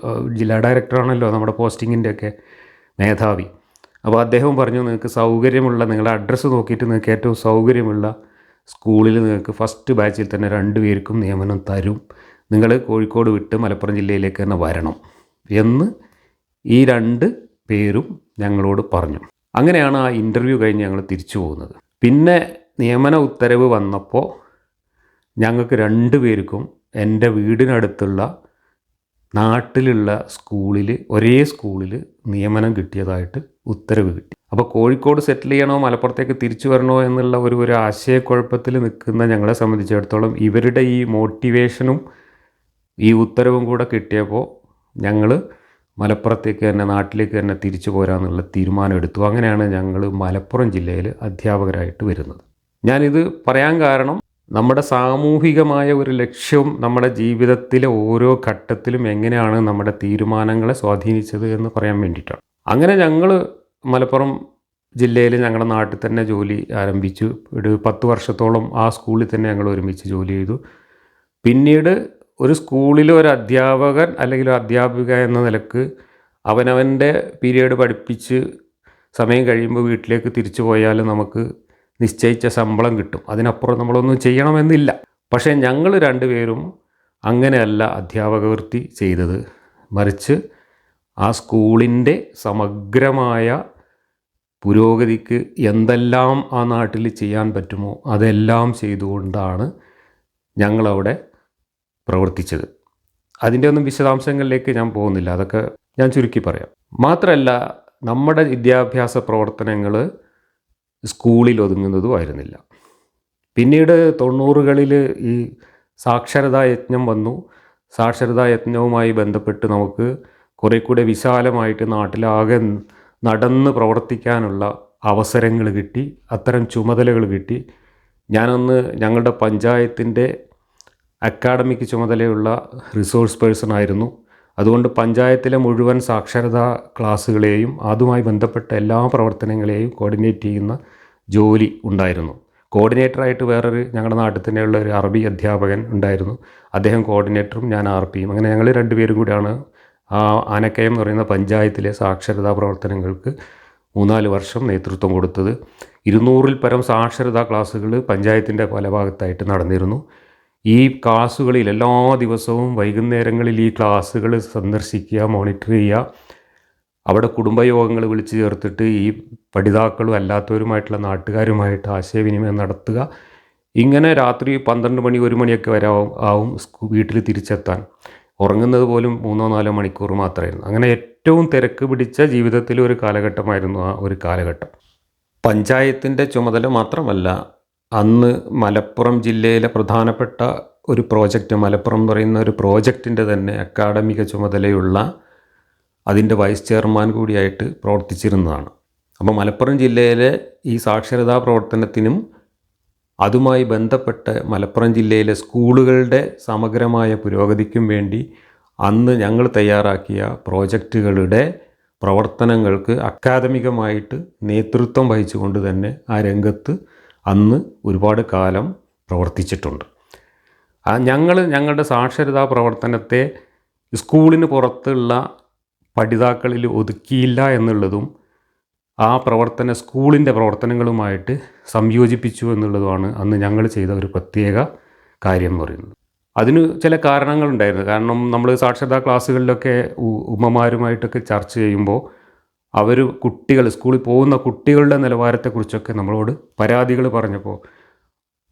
ജില്ലാ ഡയറക്ടറാണല്ലോ നമ്മുടെ പോസ്റ്റിങ്ങിൻ്റെയൊക്കെ മേധാവി. അപ്പോൾ അദ്ദേഹം പറഞ്ഞു, നിങ്ങൾക്ക് സൗകര്യമുള്ള നിങ്ങളുടെ അഡ്രസ്സ് നോക്കിയിട്ട് നിങ്ങൾക്ക് ഏറ്റവും സൗകര്യമുള്ള സ്കൂളിൽ നിങ്ങൾക്ക് ഫസ്റ്റ് ബാച്ചിൽ തന്നെ 2 പേർക്കും നിയമനം തരും. നിങ്ങൾ കോഴിക്കോട് വിട്ട് മലപ്പുറം ജില്ലയിലേക്ക് തന്നെ വരണം എന്ന് ഈ 2 പേരും ഞങ്ങളോട് പറഞ്ഞു. അങ്ങനെയാണ് ആ ഇൻ്റർവ്യൂ കഴിഞ്ഞ് ഞങ്ങൾ തിരിച്ചു പോകുന്നത്. പിന്നെ നിയമന ഉത്തരവ് വന്നപ്പോൾ ഞങ്ങൾക്ക് 2 പേർക്കും എൻ്റെ വീടിനടുത്തുള്ള നാട്ടിലുള്ള സ്കൂളിൽ ഒരേ സ്കൂളിൽ നിയമനം കിട്ടിയതായിട്ട് ഉത്തരവ് കിട്ടി. അപ്പോൾ കോഴിക്കോട് സെറ്റിൽ ചെയ്യണോ മലപ്പുറത്തേക്ക് തിരിച്ചു വരണോ എന്നുള്ള ഒരു ആശയക്കുഴപ്പത്തിൽ നിൽക്കുന്ന ഞങ്ങളെ സംബന്ധിച്ചിടത്തോളം ഇവരുടെ ഈ മോട്ടിവേഷനും ഈ ഉത്തരവും കൂടെ കിട്ടിയപ്പോൾ ഞങ്ങൾ മലപ്പുറത്തേക്ക് തന്നെ നാട്ടിലേക്ക് തന്നെ തിരിച്ചു പോരാന്നുള്ള തീരുമാനം എടുത്തു. അങ്ങനെയാണ് ഞങ്ങൾ മലപ്പുറം ജില്ലയിൽ അധ്യാപകരായിട്ട് വരുന്നത്. ഞാനിത് പറയാൻ കാരണം നമ്മുടെ സാമൂഹികമായ ഒരു ലക്ഷ്യം നമ്മുടെ ജീവിതത്തിലെ ഓരോ ഘട്ടത്തിലും എങ്ങനെയാണ് നമ്മുടെ തീരുമാനങ്ങളെ സ്വാധീനിച്ചത് എന്ന് പറയാൻ വേണ്ടിയിട്ടാണ്. അങ്ങനെ ഞങ്ങൾ മലപ്പുറം ജില്ലയിൽ ഞങ്ങളുടെ നാട്ടിൽ തന്നെ ജോലി ആരംഭിച്ചു. ഒരു 10 വർഷത്തോളം ആ സ്കൂളിൽ തന്നെ ഞങ്ങൾ ഒരുമിച്ച് ജോലി ചെയ്തു. പിന്നീട് ഒരു സ്കൂളിൽ ഒരു അധ്യാപകൻ അല്ലെങ്കിൽ ഒരു അധ്യാപിക എന്ന നിലക്ക് അവനവൻ്റെ പീരീഡ് പഠിപ്പിച്ച് സമയം കഴിയുമ്പോൾ വീട്ടിലേക്ക് തിരിച്ചു പോയാൽ നമുക്ക് നിശ്ചയിച്ച ശമ്പളം കിട്ടും. അതിനപ്പുറം നമ്മളൊന്നും ചെയ്യണമെന്നില്ല. പക്ഷേ ഞങ്ങൾ 2 പേരും അങ്ങനെയല്ല അധ്യാപക വൃത്തി ചെയ്തത്. മറിച്ച് ആ സ്കൂളിൻ്റെ സമഗ്രമായ പുരോഗതിക്ക് എന്തെല്ലാം ആ നാട്ടിൽ ചെയ്യാൻ പറ്റുമോ അതെല്ലാം ചെയ്തുകൊണ്ടാണ് ഞങ്ങളവിടെ പ്രവർത്തിച്ചത്. അതിൻ്റെ ഒന്നും വിശദാംശങ്ങളിലേക്ക് ഞാൻ പോകുന്നില്ല, അതൊക്കെ ഞാൻ ചുരുക്കി പറയാം. മാത്രമല്ല നമ്മുടെ വിദ്യാഭ്യാസ പ്രവർത്തനങ്ങൾ സ്കൂളിൽ ഒതുങ്ങുന്നതുമായിരുന്നില്ല. പിന്നീട് 90കളിൽ ഈ സാക്ഷരതാ യജ്ഞം വന്നു. സാക്ഷരതാ യജ്ഞവുമായി ബന്ധപ്പെട്ട് നമുക്ക് കുറേ കൂടെ വിശാലമായിട്ട് നാട്ടിലാകെ നടന്ന് പ്രവർത്തിക്കാനുള്ള അവസരങ്ങൾ കിട്ടി, അത്തരം ചുമതലകൾ കിട്ടി. ഞാനന്ന് ഞങ്ങളുടെ പഞ്ചായത്തിൻ്റെ അക്കാഡമിക് ചുമതലയുള്ള റിസോഴ്സ് പേഴ്സൺ ആയിരുന്നു. അതുകൊണ്ട് പഞ്ചായത്തിലെ മുഴുവൻ സാക്ഷരതാ ക്ലാസ്സുകളെയും അതുമായി ബന്ധപ്പെട്ട എല്ലാ പ്രവർത്തനങ്ങളെയും കോർഡിനേറ്റ് ചെയ്യുന്ന ജോലി ഉണ്ടായിരുന്നു. കോർഡിനേറ്ററായിട്ട് വേറൊരു ഞങ്ങളുടെ നാട്ടിൽ തന്നെയുള്ള ഒരു അറബി അധ്യാപകൻ ഉണ്ടായിരുന്നു. അദ്ദേഹം കോർഡിനേറ്ററും ഞാൻ RPയും. അങ്ങനെ ഞങ്ങൾ 2 പേരും കൂടിയാണ് ആ ആനക്കയം എന്ന് പറയുന്ന പഞ്ചായത്തിലെ സാക്ഷരതാ പ്രവർത്തനങ്ങൾക്ക് 3-4 വർഷം നേതൃത്വം കൊടുത്തത്. 200-ൽ പരം സാക്ഷരതാ ക്ലാസ്സുകൾ പഞ്ചായത്തിൻ്റെ പല ഭാഗത്തായിട്ട് നടന്നിരുന്നു. ഈ ക്ലാസ്സുകളിൽ എല്ലാ ദിവസവും വൈകുന്നേരങ്ങളിൽ ഈ ക്ലാസ്സുകൾ സന്ദർശിക്കുക, മോണിറ്റർ ചെയ്യുക, അവിടെ കുടുംബയോഗങ്ങൾ വിളിച്ചു ചേർത്തിട്ട് ഈ പഠിതാക്കളും അല്ലാത്തവരുമായിട്ടുള്ള നാട്ടുകാരുമായിട്ട് ആശയവിനിമയം നടത്തുക. ഇങ്ങനെ രാത്രി 12 മണി 1 മണിയൊക്കെ വരെ ആവും വീട്ടിൽ തിരിച്ചെത്താൻ. ഉറങ്ങുന്നത് പോലും 3-4 മണിക്കൂർ മാത്രമായിരുന്നു. അങ്ങനെ ഏറ്റവും തിരക്ക് പിടിച്ച ജീവിതത്തിലെ ഒരു കാലഘട്ടമായിരുന്നു ആ ഒരു കാലഘട്ടം. പഞ്ചായത്തിൻ്റെ ചുമതല മാത്രമല്ല, അന്ന് മലപ്പുറം ജില്ലയിലെ പ്രധാനപ്പെട്ട ഒരു പ്രോജക്റ്റ്, മലപ്പുറം എന്ന് പറയുന്ന ഒരു പ്രോജക്റ്റിൻ്റെ തന്നെ അക്കാഡമിക ചുമതലയുള്ള അതിൻ്റെ വൈസ് ചെയർമാൻ കൂടിയായിട്ട് പ്രവർത്തിച്ചിരുന്നതാണ്. അപ്പോൾ മലപ്പുറം ജില്ലയിലെ ഈ സാക്ഷരതാ പ്രവർത്തനത്തിനും അതുമായി ബന്ധപ്പെട്ട് മലപ്പുറം ജില്ലയിലെ സ്കൂളുകളുടെ സമഗ്രമായ പുരോഗതിക്കും വേണ്ടി അന്ന് ഞങ്ങൾ തയ്യാറാക്കിയ പ്രോജക്റ്റുകളുടെ പ്രവർത്തനങ്ങൾക്ക് അക്കാദമികമായിട്ട് നേതൃത്വം വഹിച്ചുകൊണ്ട് തന്നെ ആ രംഗത്ത് അന്ന് ഒരുപാട് കാലം പ്രവർത്തിച്ചിട്ടുണ്ട്. ഞങ്ങളുടെ സാക്ഷരതാ പ്രവർത്തനത്തെ സ്കൂളിന് പുറത്തുള്ള പഠിതാക്കളിൽ ഒതുക്കിയില്ല എന്നുള്ളതും ആ സ്കൂളിൻ്റെ പ്രവർത്തനങ്ങളുമായിട്ട് സംയോജിപ്പിച്ചു എന്നുള്ളതുമാണ് അന്ന് ഞങ്ങൾ ചെയ്ത ഒരു പ്രത്യേക കാര്യം എന്ന് പറയുന്നത്. അതിന് ചില കാരണങ്ങളുണ്ടായിരുന്നു. കാരണം നമ്മൾ സാക്ഷരതാ ക്ലാസ്സുകളിലൊക്കെ ഉമ്മമാരുമായിട്ടൊക്കെ ചർച്ച ചെയ്യുമ്പോൾ അവർ സ്കൂളിൽ പോകുന്ന കുട്ടികളുടെ നിലവാരത്തെക്കുറിച്ചൊക്കെ നമ്മളോട് പരാതികൾ പറഞ്ഞപ്പോൾ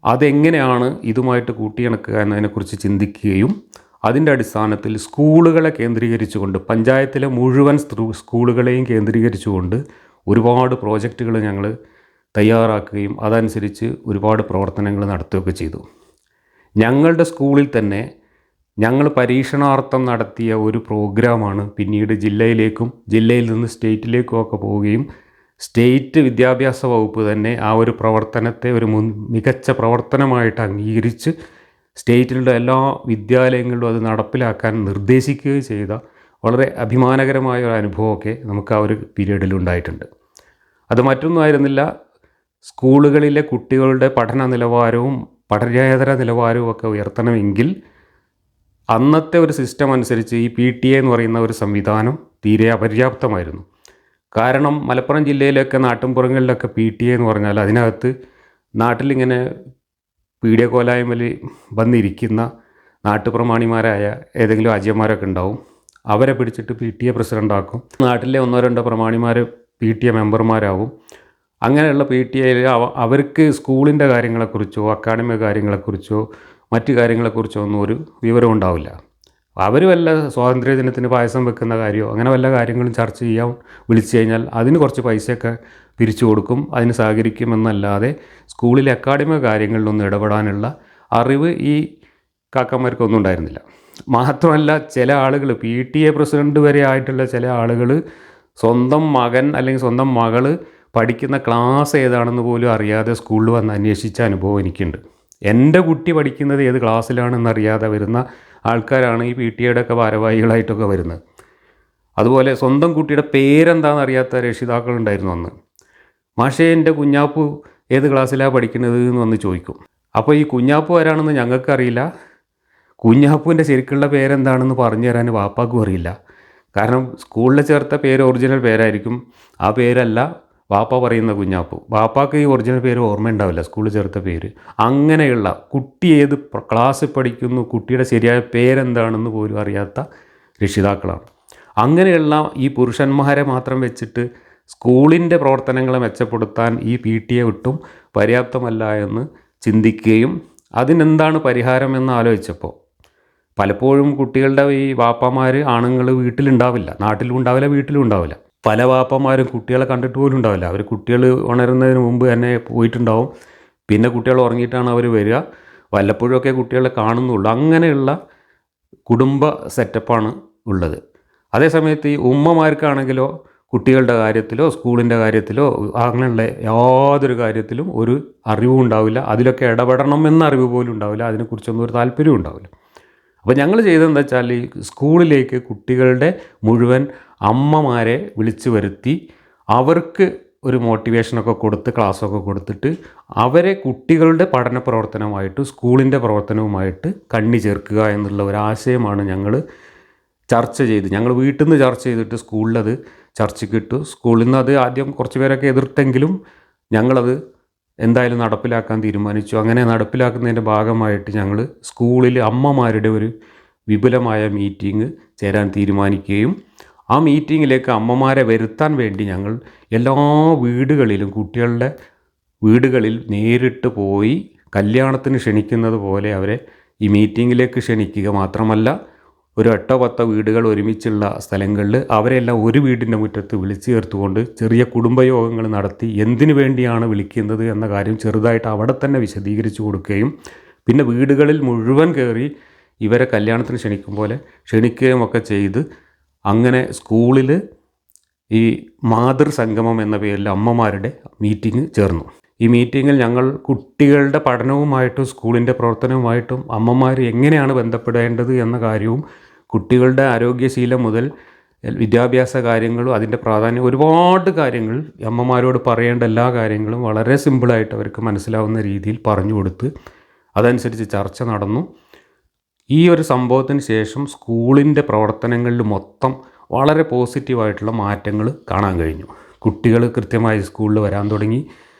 അതെങ്ങനെയാണ് ഇതുമായിട്ട് കൂട്ടിയിണക്കുക എന്നതിനെക്കുറിച്ച് ചിന്തിക്കുകയും അതിൻ്റെ അടിസ്ഥാനത്തിൽ സ്കൂളുകളെ കേന്ദ്രീകരിച്ചുകൊണ്ട്, പഞ്ചായത്തിലെ മുഴുവൻ സ്കൂളുകളെയും കേന്ദ്രീകരിച്ചുകൊണ്ട് ഒരുപാട് പ്രോജക്റ്റുകൾ ഞങ്ങൾ തയ്യാറാക്കുകയും അതനുസരിച്ച് ഒരുപാട് പ്രവർത്തനങ്ങൾ നടത്തുകയൊക്കെ ചെയ്തു. ഞങ്ങളുടെ സ്കൂളിൽ തന്നെ ഞങ്ങൾ പരീക്ഷണാർത്ഥം നടത്തിയ ഒരു പ്രോഗ്രാമാണ് പിന്നീട് ജില്ലയിൽ നിന്ന് സ്റ്റേറ്റിലേക്കും ഒക്കെ പോവുകയും സ്റ്റേറ്റ് വിദ്യാഭ്യാസ വകുപ്പ് തന്നെ ആ ഒരു പ്രവർത്തനത്തെ ഒരു മികച്ച പ്രവർത്തനമായിട്ട് അംഗീകരിച്ച് സ്റ്റേറ്റിലുള്ള എല്ലാ വിദ്യാലയങ്ങളിലും അത് നടപ്പിലാക്കാൻ നിർദ്ദേശിക്കുകയും ചെയ്ത വളരെ അഭിമാനകരമായ ഒരു അനുഭവമൊക്കെ നമുക്ക് ആ ഒരു പീരീഡിൽ ഉണ്ടായിട്ടുണ്ട്. അത് മറ്റൊന്നുമായിരുന്നില്ല, സ്കൂളുകളിലെ കുട്ടികളുടെ പഠന നിലവാരവും പഠനേതര നിലവാരവും ഒക്കെ ഉയർത്തണമെങ്കിൽ അന്നത്തെ ഒരു സിസ്റ്റം അനുസരിച്ച് ഈ PTA എന്ന് പറയുന്ന ഒരു സംവിധാനം തീരെ അപര്യാപ്തമായിരുന്നു. കാരണം മലപ്പുറം ജില്ലയിലൊക്കെ നാട്ടിൻപുറങ്ങളിലൊക്കെ PTA എന്ന് പറഞ്ഞാൽ അതിനകത്ത് നാട്ടിലിങ്ങനെ പീഡിയക്കോലായ്മയിൽ വന്നിരിക്കുന്ന നാട്ടുപ്രമാണിമാരായ ഏതെങ്കിലും അജയന്മാരൊക്കെ ഉണ്ടാവും. അവരെ പിടിച്ചിട്ട് PTA പ്രസിഡൻ്റാക്കും. നാട്ടിലെ 1-2 പ്രമാണിമാർ PTA മെമ്പർമാരാവും. അങ്ങനെയുള്ള PTAയിൽ അവർക്ക് സ്കൂളിൻ്റെ കാര്യങ്ങളെക്കുറിച്ചോ അക്കാഡമിക കാര്യങ്ങളെക്കുറിച്ചോ മറ്റു കാര്യങ്ങളെക്കുറിച്ചോ ഒന്നും ഒരു വിവരം ഉണ്ടാവില്ല. അവർ വല്ല സ്വാതന്ത്ര്യദിനത്തിന് പായസം വെക്കുന്ന കാര്യമോ അങ്ങനെ വല്ല കാര്യങ്ങളും ചർച്ച ചെയ്യാൻ വിളിച്ചു കഴിഞ്ഞാൽ അതിന് കുറച്ച് പൈസയൊക്കെ പിരിച്ചു കൊടുക്കും, അതിന് സഹകരിക്കുമെന്നല്ലാതെ സ്കൂളിലെ അക്കാഡമിക കാര്യങ്ങളിലൊന്നും ഇടപെടാനുള്ള അറിവ് ഈ കാക്കന്മാർക്കൊന്നും ഉണ്ടായിരുന്നില്ല. മാത്രമല്ല, ചില ആളുകൾ PTA പ്രസിഡന്റ് വരെ ആയിട്ടുള്ള ചില ആളുകൾ സ്വന്തം മകൻ അല്ലെങ്കിൽ സ്വന്തം മകൾ പഠിക്കുന്ന ക്ലാസ് ഏതാണെന്ന് പോലും അറിയാതെ സ്കൂളിൽ വന്ന് അന്വേഷിച്ച അനുഭവം എനിക്കുണ്ട്. എൻ്റെ കുട്ടി പഠിക്കുന്നത് ഏത് ക്ലാസ്സിലാണെന്നറിയാതെ വരുന്ന ആൾക്കാരാണ് ഈ PTAയുടെ ഒക്കെ ഭാരവാഹികളായിട്ടൊക്കെ വരുന്നത്. അതുപോലെ സ്വന്തം കുട്ടിയുടെ പേരെന്താണെന്ന് അറിയാത്ത രക്ഷിതാക്കളുണ്ടായിരുന്നു അന്ന്. മാഷേ, എൻ്റെ കുഞ്ഞാപ്പു ഏത് ക്ലാസ്സിലാണ് പഠിക്കുന്നത് എന്ന് വന്ന് ചോദിക്കും. അപ്പോൾ ഈ കുഞ്ഞാപ്പു ആരാണെന്ന് ഞങ്ങൾക്കറിയില്ല, കുഞ്ഞാപ്പുവിൻ്റെ ശരിക്കുള്ള പേരെന്താണെന്ന് പറഞ്ഞു തരാൻ വാപ്പാക്കും അറിയില്ല. കാരണം സ്കൂളിൽ ചേർത്ത പേര് ഒറിജിനൽ പേരായിരിക്കും, ആ പേരല്ല വാപ്പ പറയുന്ന കുഞ്ഞാപ്പു. വാപ്പാക്ക് ഈ ഒറിജിനൽ പേര് ഓർമ്മയുണ്ടാവില്ല, സ്കൂളിൽ ചേർത്ത പേര്. അങ്ങനെയുള്ള കുട്ടി ഏത് ക്ലാസ്സിൽ പഠിക്കുന്നു, കുട്ടിയുടെ ശരിയായ പേരെന്താണെന്ന് പോലും അറിയാത്ത രക്ഷിതാക്കളാണ്. അങ്ങനെയുള്ള ഈ പുരുഷന്മാരെ മാത്രം വെച്ചിട്ട് സ്കൂളിൻ്റെ പ്രവർത്തനങ്ങളെ മെച്ചപ്പെടുത്താൻ ഈ PTA ഒട്ടും പര്യാപ്തമല്ല എന്ന് ചിന്തിക്കുകയും അതിനെന്താണ് പരിഹാരമെന്ന് ആലോചിച്ചപ്പോൾ പലപ്പോഴും കുട്ടികളുടെ ഈ വാപ്പമാർ ആണുങ്ങൾ വീട്ടിലുണ്ടാവില്ല, നാട്ടിലും ഉണ്ടാവില്ല, വീട്ടിലും ഉണ്ടാവില്ല. പല വാപ്പമാരും കുട്ടികളെ കണ്ടിട്ട് പോലും ഉണ്ടാവില്ല. അവർ കുട്ടികൾ ഉണരുന്നതിന് മുമ്പ് തന്നെ പോയിട്ടുണ്ടാവും. പിന്നെ കുട്ടികൾ ഉറങ്ങിയിട്ടാണ് അവർ വരിക. വല്ലപ്പോഴുമൊക്കെ കുട്ടികളെ കാണുന്നുള്ളൂ. അങ്ങനെയുള്ള കുടുംബ സെറ്റപ്പാണ് ഉള്ളത്. അതേസമയത്ത് ഈ ഉമ്മമാർക്കാണെങ്കിലോ കുട്ടികളുടെ കാര്യത്തിലോ സ്കൂളിൻ്റെ കാര്യത്തിലോ അങ്ങനെയുള്ള യാതൊരു കാര്യത്തിലും ഒരു അറിവും ഉണ്ടാവില്ല. അതിലൊക്കെ ഇടപെടണം എന്ന അറിവ് പോലും ഉണ്ടാവില്ല. അതിനെക്കുറിച്ചൊന്നും ഒരു താല്പര്യവും ഉണ്ടാവില്ല. അപ്പോൾ ഞങ്ങൾ ചെയ്തതെന്ന് വെച്ചാൽ ഈ സ്കൂളിലേക്ക് കുട്ടികളുടെ മുഴുവൻ അമ്മമാരെ വിളിച്ചു വരുത്തി അവർക്ക് ഒരു മോട്ടിവേഷനൊക്കെ കൊടുത്ത് ക്ലാസ്സൊക്കെ കൊടുത്തിട്ട് അവരെ കുട്ടികളുടെ പഠന പ്രവർത്തനമായിട്ട് സ്കൂളിൻ്റെ പ്രവർത്തനവുമായിട്ട് കണ്ണി ചേർക്കുക എന്നുള്ള ഒരാശയമാണ് ഞങ്ങൾ വീട്ടിൽ നിന്ന് ചർച്ച ചെയ്തിട്ട് സ്കൂളിലത് ചർച്ചയ്ക്കിട്ടു. സ്കൂളിൽ നിന്ന് അത് ആദ്യം കുറച്ച് പേരൊക്കെ എതിർത്തെങ്കിലും ഞങ്ങളത് എന്തായാലും നടപ്പിലാക്കാൻ തീരുമാനിച്ചു. അങ്ങനെ നടപ്പിലാക്കുന്നതിൻ്റെ ഭാഗമായിട്ട് ഞങ്ങൾ സ്കൂളിൽ അമ്മമാരുടെ ഒരു വിപുലമായ മീറ്റിംഗ് ചേരാൻ തീരുമാനിക്കുകയും ആ മീറ്റിങ്ങിലേക്ക് അമ്മമാരെ വരുത്താൻ വേണ്ടി ഞങ്ങൾ എല്ലാ വീടുകളിലും കുട്ടികളുടെ വീടുകളിൽ നേരിട്ട് പോയി കല്യാണത്തിന് ക്ഷണിക്കുന്നത് പോലെ അവരെ ഈ മീറ്റിങ്ങിലേക്ക് ക്ഷണിക്കുക. മാത്രമല്ല ഒരു 8-10 വീടുകൾ ഒരുമിച്ചുള്ള സ്ഥലങ്ങളിൽ അവരെല്ലാം ഒരു വീടിൻ്റെ മുറ്റത്ത് വിളിച്ചു ചേർത്തുകൊണ്ട് ചെറിയ കുടുംബയോഗങ്ങൾ നടത്തി എന്തിനു വേണ്ടിയാണ് വിളിക്കുന്നത് എന്ന കാര്യം ചെറുതായിട്ട് അവിടെ തന്നെ വിശദീകരിച്ചു കൊടുക്കുകയും പിന്നെ വീടുകളിൽ മുഴുവൻ കയറി ഇവരെ കല്യാണത്തിന് ക്ഷണിക്കും പോലെ ക്ഷണിക്കുകയും ഒക്കെ ചെയ്ത് അങ്ങനെ സ്കൂളിൽ ഈ മാതൃസംഗമം എന്ന പേരിൽ അമ്മമാരുടെ മീറ്റിംഗ് ചേർന്നു. ഈ മീറ്റിങ്ങിൽ ഞങ്ങൾ കുട്ടികളുടെ പഠനവുമായിട്ടും സ്കൂളിൻ്റെ പ്രവർത്തനവുമായിട്ടും അമ്മമാർ എങ്ങനെയാണ് ബന്ധപ്പെടേണ്ടത് എന്ന കാര്യവും കുട്ടികളുടെ ആരോഗ്യശീലം മുതൽ വിദ്യാഭ്യാസ കാര്യങ്ങളും അതിൻ്റെ പ്രാധാന്യം ഒരുപാട് കാര്യങ്ങൾ അമ്മമാരോട് പറയേണ്ട എല്ലാ കാര്യങ്ങളും വളരെ സിമ്പിളായിട്ട് അവർക്ക് മനസ്സിലാവുന്ന രീതിയിൽ പറഞ്ഞു കൊടുത്ത് അതനുസരിച്ച് ചർച്ച നടന്നു. ഈ ഒരു സംഭവത്തിന് ശേഷം സ്കൂളിൻ്റെ പ്രവർത്തനങ്ങളിൽ മൊത്തം വളരെ പോസിറ്റീവായിട്ടുള്ള മാറ്റങ്ങൾ കാണാൻ കഴിഞ്ഞു. കുട്ടികൾ കൃത്യമായി സ്കൂളിൽ വരാൻ തുടങ്ങി.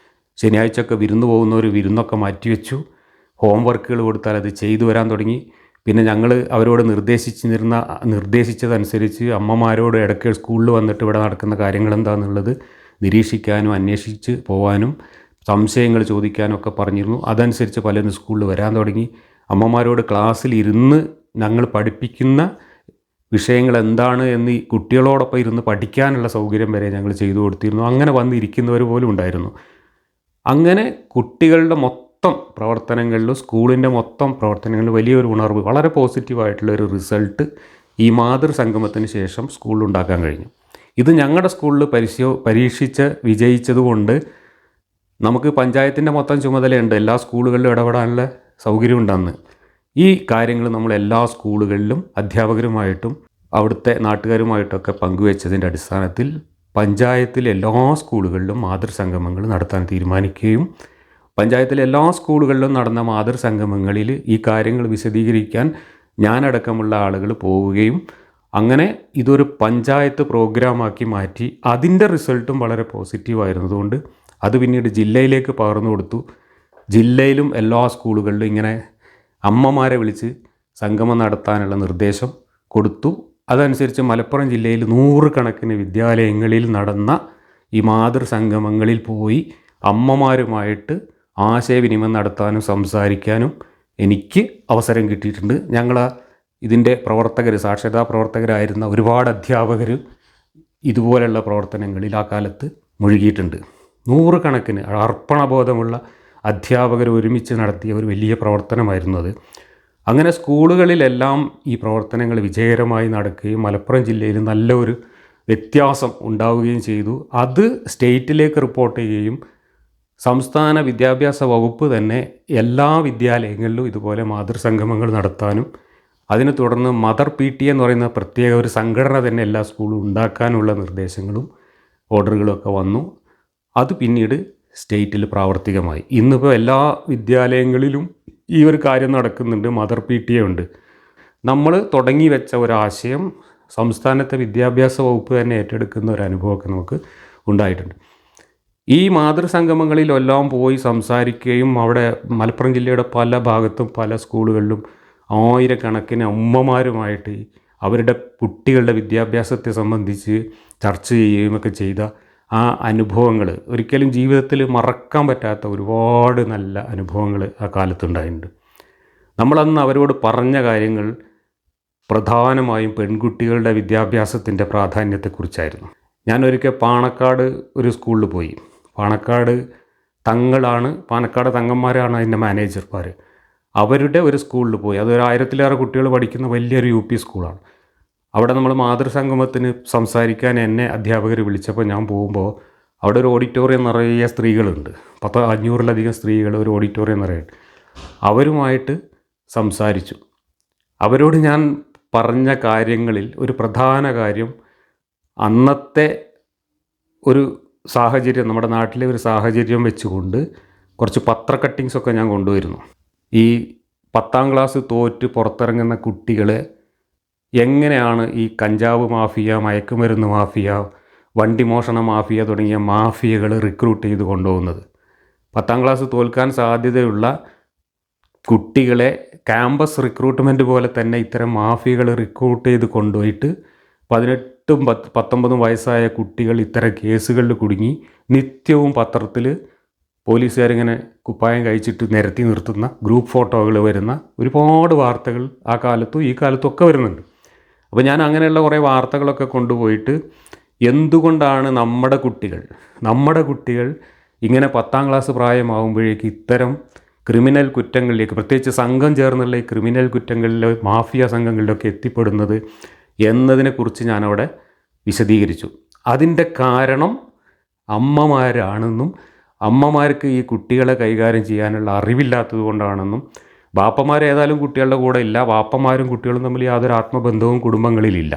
ശനിയാഴ്ചയൊക്കെ വിരുന്ന് പോകുന്നവർ വിരുന്നൊക്കെ മാറ്റിവെച്ചു. ഹോംവർക്കുകൾ കൊടുത്താൽ അത് ചെയ്തു വരാൻ തുടങ്ങി. പിന്നെ ഞങ്ങൾ അവരോട് നിർദ്ദേശിച്ചതനുസരിച്ച് അമ്മമാരോട് ഇടയ്ക്ക് സ്കൂളിൽ വന്നിട്ട് ഇവിടെ നടക്കുന്ന കാര്യങ്ങൾ എന്താണെന്നുള്ളത് നിരീക്ഷിക്കാനും അന്വേഷിച്ച് പോകാനും സംശയങ്ങൾ ചോദിക്കാനും ഒക്കെ പറഞ്ഞിരുന്നു. അതനുസരിച്ച് പലരും സ്കൂളിൽ വരാൻ തുടങ്ങി. അമ്മമാരോട് ക്ലാസ്സിൽ ഇരുന്ന് ഞങ്ങൾ പഠിപ്പിക്കുന്ന വിഷയങ്ങൾ എന്താണ് എന്ന് ഈ കുട്ടികളോടൊപ്പം ഇരുന്ന് പഠിക്കാനുള്ള സൗകര്യം വരെ ഞങ്ങൾ ചെയ്തു കൊടുത്തിരുന്നു. അങ്ങനെ വന്നിരിക്കുന്നവർ പോലും ഉണ്ടായിരുന്നു. അങ്ങനെ കുട്ടികളുടെ മൊത്തം പ്രവർത്തനങ്ങളിലും സ്കൂളിൻ്റെ മൊത്തം പ്രവർത്തനങ്ങളിലും വലിയൊരു ഉണർവ്, വളരെ പോസിറ്റീവായിട്ടുള്ളൊരു റിസൾട്ട് ഈ മാതൃസംഗമത്തിന് ശേഷം സ്കൂളിൽ ഉണ്ടാക്കാൻ കഴിഞ്ഞു. ഇത് ഞങ്ങളുടെ സ്കൂളിൽ പരീക്ഷിച്ച് വിജയിച്ചതുകൊണ്ട് നമുക്ക് പഞ്ചായത്തിൻ്റെ മൊത്തം ചുമതലയുണ്ട്. എല്ലാ സ്കൂളുകളിലും ഇടപെടാനുള്ള സൗകര്യമുണ്ടെന്ന്. ഈ കാര്യങ്ങൾ നമ്മൾ എല്ലാ സ്കൂളുകളിലും അധ്യാപകരുമായിട്ടും അവിടുത്തെ നാട്ടുകാരുമായിട്ടൊക്കെ പങ്കുവെച്ചതിൻ്റെ അടിസ്ഥാനത്തിൽ പഞ്ചായത്തിലെ എല്ലാ സ്കൂളുകളിലും മാതൃസംഗമങ്ങൾ നടത്താൻ തീരുമാനിക്കുകയും പഞ്ചായത്തിലെ എല്ലാ സ്കൂളുകളിലും നടന്ന മാതൃസംഗമങ്ങളിൽ ഈ കാര്യങ്ങൾ വിശദീകരിക്കാൻ ഞാനടക്കമുള്ള ആളുകൾ പോവുകയും അങ്ങനെ ഇതൊരു പഞ്ചായത്ത് പ്രോഗ്രാമാക്കി മാറ്റി. അതിൻ്റെ റിസൾട്ടും വളരെ പോസിറ്റീവായിരുന്നതുകൊണ്ട് അത് പിന്നീട് ജില്ലയിലേക്ക് പകർന്നു കൊടുത്തു. ജില്ലയിലും എല്ലാ സ്കൂളുകളിലും ഇങ്ങനെ അമ്മമാരെ വിളിച്ച് സംഗമം നടത്താനുള്ള നിർദ്ദേശം കൊടുത്തു. അതനുസരിച്ച് മലപ്പുറം ജില്ലയിൽ 100 കണക്കിന് വിദ്യാലയങ്ങളിൽ നടന്ന ഈ മാതൃസംഗമങ്ങളിൽ പോയി അമ്മമാരുമായിട്ട് ആശയവിനിമയം നടത്താനും സംസാരിക്കാനും എനിക്ക് അവസരം കിട്ടിയിട്ടുണ്ട്. ഞങ്ങൾ ഇതിൻ്റെ പ്രവർത്തകർ, സാക്ഷരതാ പ്രവർത്തകരായിരുന്ന ഒരുപാട് അധ്യാപകർ ഇതുപോലെയുള്ള പ്രവർത്തനങ്ങളിൽ ആ കാലത്ത് മുഴുകിയിട്ടുണ്ട്. 100 കണക്കിന് അർപ്പണബോധമുള്ള അധ്യാപകർ ഒരുമിച്ച് നടത്തിയ ഒരു വലിയ പ്രവർത്തനമായിരുന്നു അത്. അങ്ങനെ സ്കൂളുകളിലെല്ലാം ഈ പ്രവർത്തനങ്ങൾ വിജയകരമായി നടക്കുകയും മലപ്പുറം ജില്ലയിൽ നല്ലൊരു വ്യത്യാസം ഉണ്ടാവുകയും ചെയ്തു. അത് സ്റ്റേറ്റിലേക്ക് റിപ്പോർട്ട് ചെയ്യുകയും സംസ്ഥാന വിദ്യാഭ്യാസ വകുപ്പ് തന്നെ എല്ലാ വിദ്യാലയങ്ങളിലും ഇതുപോലെ മാതൃസംഗമങ്ങൾ നടത്താനും അതിനെ തുടർന്ന് മദർ PTA എന്ന് പറയുന്ന പ്രത്യേക ഒരു സംഘടന തന്നെ എല്ലാ സ്കൂളും ഉണ്ടാക്കാനുള്ള നിർദ്ദേശങ്ങളും ഓർഡറുകളൊക്കെ വന്നു. അത് പിന്നീട് സ്റ്റേറ്റിൽ പ്രാവർത്തികമായി. ഇന്നിപ്പോൾ എല്ലാ വിദ്യാലയങ്ങളിലും ഈ ഒരു കാര്യം നടക്കുന്നുണ്ട്. മദർ PTA ഉണ്ട്. നമ്മൾ തുടങ്ങി വെച്ച ഒരാശയം സംസ്ഥാനത്തെ വിദ്യാഭ്യാസ വകുപ്പ് തന്നെ ഏറ്റെടുക്കുന്ന ഒരു അനുഭവമൊക്കെ നമുക്ക് ഉണ്ടായിട്ടുണ്ട്. ഈ മാതൃസംഗമങ്ങളിലെല്ലാം പോയി സംസാരിക്കുകയും അവിടെ മലപ്പുറം ജില്ലയുടെ പല ഭാഗത്തും പല സ്കൂളുകളിലും ആയിരക്കണക്കിന് അമ്മമാരുമായിട്ട് അവരുടെ കുട്ടികളുടെ വിദ്യാഭ്യാസത്തെ സംബന്ധിച്ച് ചർച്ച ചെയ്യുകയുമൊക്കെ ചെയ്ത ആ അനുഭവങ്ങൾ ഒരിക്കലും ജീവിതത്തിൽ മറക്കാൻ പറ്റാത്ത ഒരുപാട് നല്ല അനുഭവങ്ങൾ ആ കാലത്തുണ്ടായിട്ടുണ്ട്. നമ്മളന്ന് അവരോട് പറഞ്ഞ കാര്യങ്ങൾ പ്രധാനമായും പെൺകുട്ടികളുടെ വിദ്യാഭ്യാസത്തിൻ്റെ പ്രാധാന്യത്തെക്കുറിച്ചായിരുന്നു. ഞാനൊരിക്കൽ പാണക്കാട് ഒരു സ്കൂളിൽ പോയി. പാണക്കാട് തങ്ങന്മാരാണ് അതിൻ്റെ മാനേജർമാർ. അവരുടെ ഒരു സ്കൂളിൽ പോയി. അതൊരു 1000-ലേറെ കുട്ടികൾ പഠിക്കുന്ന വലിയൊരു UP സ്കൂളാണ്. അവിടെ നമ്മൾ മാതൃസംഗമത്തിന് സംസാരിക്കാൻ എന്നെ അധ്യാപകർ വിളിച്ചപ്പോൾ ഞാൻ പോകുമ്പോൾ അവിടെ ഒരു ഓഡിറ്റോറിയം നിറയെ സ്ത്രീകളുണ്ട്. 500-ലധികം സ്ത്രീകൾ ഒരു ഓഡിറ്റോറിയം നിറയുണ്ട്. അവരുമായിട്ട് സംസാരിച്ചു. അവരോട് ഞാൻ പറഞ്ഞ കാര്യങ്ങളിൽ ഒരു പ്രധാന കാര്യം, അന്നത്തെ ഒരു സാഹചര്യം, നമ്മുടെ നാട്ടിലെ ഒരു സാഹചര്യം വെച്ചുകൊണ്ട് കുറച്ച് കട്ടിങ്സൊക്കെ ഞാൻ കൊണ്ടുവരുന്നു. ഈ 10ാം ക്ലാസ് തോറ്റ് പുറത്തിറങ്ങുന്ന കുട്ടികളെ എങ്ങനെയാണ് ഈ കഞ്ചാവ് മാഫിയ, മയക്കുമരുന്ന് മാഫിയ, വണ്ടി മോഷണ മാഫിയ തുടങ്ങിയ മാഫിയകൾ റിക്രൂട്ട് ചെയ്ത് കൊണ്ടുപോകുന്നത്. 10ാം ക്ലാസ് തോൽക്കാൻ സാധ്യതയുള്ള കുട്ടികളെ ക്യാമ്പസ് റിക്രൂട്ട്മെൻറ്റ് പോലെ തന്നെ ഇത്തരം മാഫിയകൾ റിക്രൂട്ട് ചെയ്ത് കൊണ്ടുപോയിട്ട് 18ഉം 19ഉം വയസ്സായ കുട്ടികൾ ഇത്തരം കേസുകളിൽ കുടുങ്ങി നിത്യവും പത്രത്തിൽ പോലീസുകാരിങ്ങനെ കുപ്പായം കഴിച്ചിട്ട് നിരത്തി നിർത്തുന്ന ഗ്രൂപ്പ് ഫോട്ടോകൾ വരുന്ന ഒരുപാട് വാർത്തകൾ ആ കാലത്തും ഈ കാലത്തും ഒക്കെ വരുന്നുണ്ട്. അപ്പോൾ ഞാൻ അങ്ങനെയുള്ള കുറേ വാർത്തകളൊക്കെ കൊണ്ടുപോയിട്ട് എന്തുകൊണ്ടാണ് നമ്മുടെ കുട്ടികൾ ഇങ്ങനെ 10ാം ക്ലാസ് പ്രായമാകുമ്പോഴേക്ക് ഇത്തരം ക്രിമിനൽ കുറ്റങ്ങളിലേക്ക്, പ്രത്യേകിച്ച് സംഘം ചേർന്നുള്ള ഈ ക്രിമിനൽ കുറ്റങ്ങളിലെ മാഫിയ സംഘങ്ങളിലൊക്കെ എത്തിപ്പെടുന്നത് എന്നതിനെക്കുറിച്ച് ഞാനവിടെ വിശദീകരിച്ചു. അതിൻ്റെ കാരണം അമ്മമാരാണെന്നും അമ്മമാർക്ക് ഈ കുട്ടികളെ കൈകാര്യം ചെയ്യാനുള്ള അറിവില്ലാത്തത് കൊണ്ടാണെന്നും, ബാപ്പമാർ ഏതായാലും കുട്ടികളുടെ കൂടെ ഇല്ല, ബാപ്പമാരും കുട്ടികളും തമ്മിൽ യാതൊരു ആത്മബന്ധവും കുടുംബങ്ങളിലില്ല,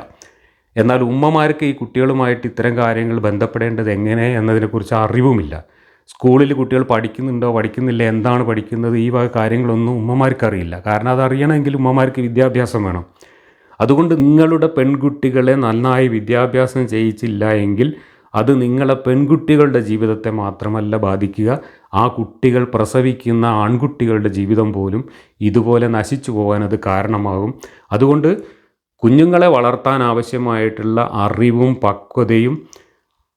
എന്നാൽ ഉമ്മമാർക്ക് ഈ കുട്ടികളുമായിട്ട് ഇത്തരം കാര്യങ്ങൾ ബന്ധപ്പെടേണ്ടത് എങ്ങനെ എന്നതിനെക്കുറിച്ച് അറിവുമില്ല. സ്കൂളിൽ കുട്ടികൾ പഠിക്കുന്നുണ്ടോ പഠിക്കുന്നില്ല, എന്താണ് പഠിക്കുന്നത്, ഈ വക കാര്യങ്ങളൊന്നും ഉമ്മമാർക്കറിയില്ല. കാരണം അതറിയണമെങ്കിൽ ഉമ്മമാർക്ക് വിദ്യാഭ്യാസം വേണം. അതുകൊണ്ട് നിങ്ങളുടെ പെൺകുട്ടികളെ നന്നായി വിദ്യാഭ്യാസം ചെയ്യിച്ചില്ല എങ്കിൽ അത് നിങ്ങളെ പെൺകുട്ടികളുടെ ജീവിതത്തെ മാത്രമല്ല ബാധിക്കുക, ആ കുട്ടികൾ പ്രസവിക്കുന്ന ആൺകുട്ടികളുടെ ജീവിതം പോലും ഇതുപോലെ നശിച്ചു പോകാൻ അത് കാരണമാകും. അതുകൊണ്ട് കുഞ്ഞുങ്ങളെ വളർത്താൻ ആവശ്യമായിട്ടുള്ള അറിവും പക്വതയും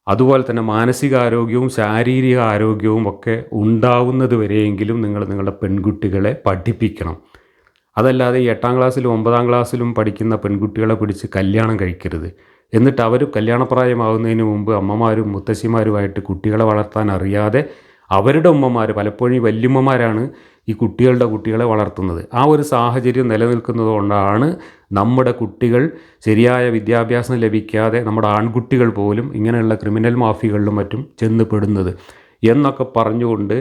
അതുപോലെ തന്നെ മാനസികാരോഗ്യവും ശാരീരിക ആരോഗ്യവും ഒക്കെ ഉണ്ടാവുന്നത് വരെയെങ്കിലും നിങ്ങൾ നിങ്ങളുടെ പെൺകുട്ടികളെ പഠിപ്പിക്കണം. അതല്ലാതെ 8ാം ക്ലാസ്സിലും 9ാം ക്ലാസ്സിലും പഠിക്കുന്ന പെൺകുട്ടികളെ പിടിച്ച് കല്യാണം കഴിക്കരുത്. എന്നിട്ട് അവർ കല്യാണപ്രായമാകുന്നതിന് മുമ്പ് അമ്മമാരും മുത്തശ്ശിമാരുമായിട്ട് കുട്ടികളെ വളർത്താൻ അറിയാതെ അവരുടെ ഉമ്മമാർ, പലപ്പോഴും വല്യമ്മമാരാണ് ഈ കുട്ടികളെ വളർത്തുന്നത്. ആ ഒരു സാഹചര്യം നിലനിൽക്കുന്നത് കൊണ്ടാണ് നമ്മുടെ കുട്ടികൾ ശരിയായ വിദ്യാഭ്യാസം ലഭിക്കാതെ നമ്മുടെ ആൺകുട്ടികൾ പോലും ഇങ്ങനെയുള്ള ക്രിമിനൽ മാഫിയകളിലും മറ്റും ചെന്ന് പെടുന്നത് എന്നൊക്കെ പറഞ്ഞുകൊണ്ട്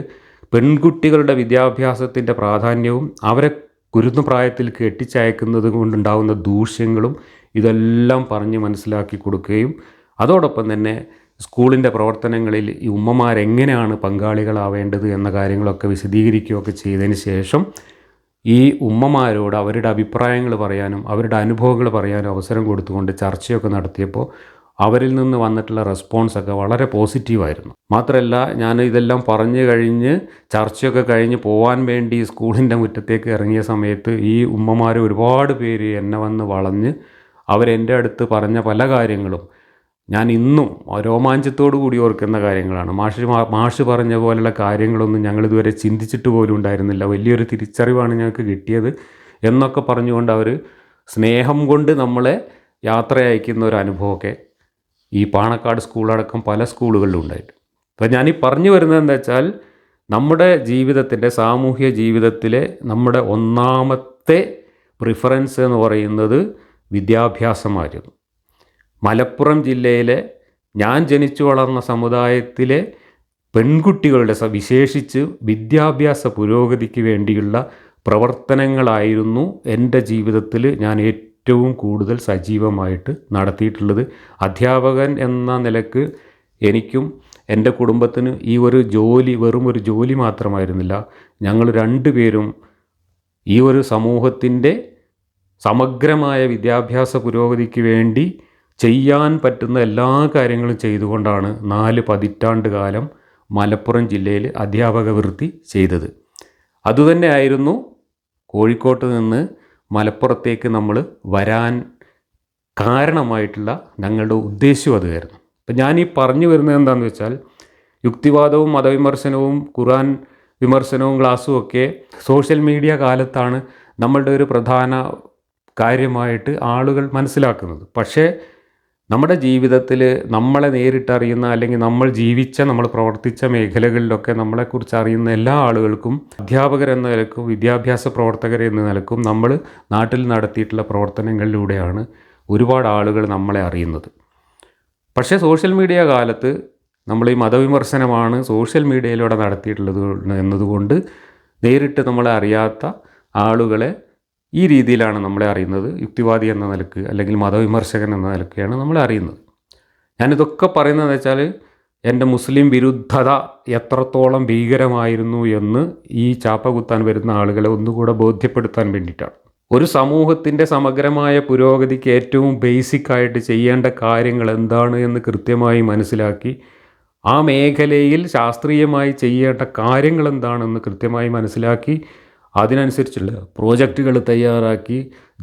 പെൺകുട്ടികളുടെ വിദ്യാഭ്യാസത്തിൻ്റെ പ്രാധാന്യവും അവരെ കുരുന്നുപ്രായത്തിൽ കെട്ടിച്ചയക്കുന്നത് കൊണ്ടുണ്ടാകുന്ന ദൂഷ്യങ്ങളും ഇതെല്ലാം പറഞ്ഞ് മനസ്സിലാക്കി കൊടുക്കുകയും അതോടൊപ്പം തന്നെ സ്കൂളിൻ്റെ പ്രവർത്തനങ്ങളിൽ ഈ ഉമ്മമാരെങ്ങനെയാണ് പങ്കാളികളാവേണ്ടത് എന്ന കാര്യങ്ങളൊക്കെ വിശദീകരിക്കുകയൊക്കെ ചെയ്തതിന് ശേഷം ഈ ഉമ്മമാരോട് അവരുടെ അഭിപ്രായങ്ങൾ പറയാനും അവരുടെ അനുഭവങ്ങൾ പറയാനും അവസരം കൊടുത്തുകൊണ്ട് ചർച്ചയൊക്കെ നടത്തിയപ്പോൾ അവരിൽ നിന്ന് വന്നിട്ടുള്ള റെസ്പോൺസൊക്കെ വളരെ പോസിറ്റീവായിരുന്നു. മാത്രമല്ല, ഞാൻ ഇതെല്ലാം പറഞ്ഞു കഴിഞ്ഞ് ചർച്ചയൊക്കെ കഴിഞ്ഞ് പോകാൻ വേണ്ടി സ്കൂളിൻ്റെ മുറ്റത്തേക്ക് ഇറങ്ങിയ സമയത്ത് ഈ ഉമ്മമാർ ഒരുപാട് പേര് എന്നെ വന്ന് വളഞ്ഞ് അവരെൻ്റെ അടുത്ത് പറഞ്ഞ പല കാര്യങ്ങളും ഞാൻ ഇന്നും രോമാഞ്ചത്തോടു കൂടി ഓർക്കുന്ന കാര്യങ്ങളാണ്. മാഷ് പറഞ്ഞ പോലുള്ള കാര്യങ്ങളൊന്നും ഞങ്ങളിതുവരെ ചിന്തിച്ചിട്ട് പോലും ഉണ്ടായിരുന്നില്ല, വലിയൊരു തിരിച്ചറിവാണ് ഞങ്ങൾക്ക് കിട്ടിയത് എന്നൊക്കെ പറഞ്ഞുകൊണ്ട് അവർ സ്നേഹം കൊണ്ട് നമ്മളെ യാത്ര അയക്കുന്ന ഒരു അനുഭവമൊക്കെ ഈ പാണക്കാട് സ്കൂളടക്കം പല സ്കൂളുകളിലും ഉണ്ടായിട്ട്. അപ്പോൾ ഞാനീ പറഞ്ഞു വരുന്നത് എന്താ വെച്ചാൽ, നമ്മുടെ ജീവിതത്തിൻ്റെ സാമൂഹ്യ ജീവിതത്തിലെ നമ്മുടെ ഒന്നാമത്തെ പ്രിഫറൻസ് എന്ന് പറയുന്നത് വിദ്യാഭ്യാസമായിരുന്നു. മലപ്പുറം ജില്ലയിലെ ഞാൻ ജനിച്ചു വളർന്ന സമുദായത്തിലെ പെൺകുട്ടികളുടെ വിശേഷിച്ച് വിദ്യാഭ്യാസ പുരോഗതിക്ക് വേണ്ടിയുള്ള പ്രവർത്തനങ്ങളായിരുന്നു എൻ്റെ ജീവിതത്തിൽ ഞാൻ ഏറ്റവും കൂടുതൽ സജീവമായിട്ട് നടത്തിയിട്ടുള്ളത്. അധ്യാപകൻ എന്ന നിലക്ക് എനിക്കും എൻ്റെ കുടുംബത്തിന് ഈ ഒരു ജോലി വെറും ഒരു ജോലി മാത്രമായിരുന്നില്ല. ഞങ്ങൾ രണ്ടുപേരും ഈ ഒരു സമൂഹത്തിൻ്റെ സമഗ്രമായ വിദ്യാഭ്യാസ പുരോഗതിക്ക് വേണ്ടി ചെയ്യാൻ പറ്റുന്ന എല്ലാ കാര്യങ്ങളും ചെയ്തുകൊണ്ടാണ് 4 പതിറ്റാണ്ട് കാലം മലപ്പുറം ജില്ലയിൽ അധ്യാപക വൃത്തി ചെയ്തത്. അതുതന്നെയായിരുന്നു കോഴിക്കോട്ട് നിന്ന് മലപ്പുറത്തേക്ക് നമ്മൾ വരാൻ കാരണമായിട്ടുള്ള ഞങ്ങളുടെ ഉദ്ദേശവും അതുമായിരുന്നു. അപ്പം ഞാൻ ഈ പറഞ്ഞു വരുന്നത് എന്താണെന്ന് വെച്ചാൽ, യുക്തിവാദവും മതവിമർശനവും ഖുർആൻ വിമർശനവും ക്ലാസ്സും ഒക്കെ സോഷ്യൽ മീഡിയ കാലത്താണ് നമ്മളുടെ ഒരു പ്രധാന കാര്യമായിട്ട് ആളുകൾ മനസ്സിലാക്കുന്നത്. പക്ഷേ നമ്മുടെ ജീവിതത്തിൽ നമ്മളെ നേരിട്ടറിയുന്ന അല്ലെങ്കിൽ നമ്മൾ ജീവിച്ച നമ്മൾ പ്രവർത്തിച്ച മേഖലകളിലൊക്കെ നമ്മളെക്കുറിച്ച് അറിയുന്ന എല്ലാ ആളുകൾക്കും അധ്യാപകരെന്ന നിലക്കും വിദ്യാഭ്യാസ പ്രവർത്തകരെന്ന നിലക്കും നമ്മൾ നാട്ടിൽ നടത്തിയിട്ടുള്ള പ്രവർത്തനങ്ങളിലൂടെയാണ് ഒരുപാട് ആളുകൾ നമ്മളെ അറിയുന്നത്. പക്ഷേ സോഷ്യൽ മീഡിയ കാലത്ത് നമ്മൾ ഈ മതവിമർശനമാണ് സോഷ്യൽ മീഡിയയിലൂടെ നടത്തിയിട്ടുള്ളത് എന്നതുകൊണ്ട് നേരിട്ട് നമ്മളെ അറിയാത്ത ആളുകളെ ഈ രീതിയിലാണ് നമ്മളെ അറിയുന്നത്. യുക്തിവാദി എന്ന നിലക്ക് അല്ലെങ്കിൽ മതവിമർശകൻ എന്ന നിലയ്ക്കാണ് നമ്മളെ അറിയുന്നത്. ഞാനിതൊക്കെ പറയുന്നതെന്ന് വെച്ചാൽ എൻ്റെ മുസ്ലിം വിരുദ്ധത എത്രത്തോളം ഭീകരമായിരുന്നു എന്ന് ഈ ചാപ്പ കുത്താൻ വരുന്ന ആളുകളെ ഒന്നുകൂടെ ബോധ്യപ്പെടുത്താൻ വേണ്ടിയിട്ടാണ്. ഒരു സമൂഹത്തിൻ്റെ സമഗ്രമായ പുരോഗതിക്ക് ഏറ്റവും ബേസിക്കായിട്ട് ചെയ്യേണ്ട കാര്യങ്ങൾ എന്താണ് എന്ന് കൃത്യമായി മനസ്സിലാക്കി ആ മേഖലയിൽ ശാസ്ത്രീയമായി ചെയ്യേണ്ട കാര്യങ്ങൾ എന്താണെന്ന് കൃത്യമായി മനസ്സിലാക്കി അതിനനുസരിച്ചുള്ള പ്രോജക്റ്റുകൾ തയ്യാറാക്കി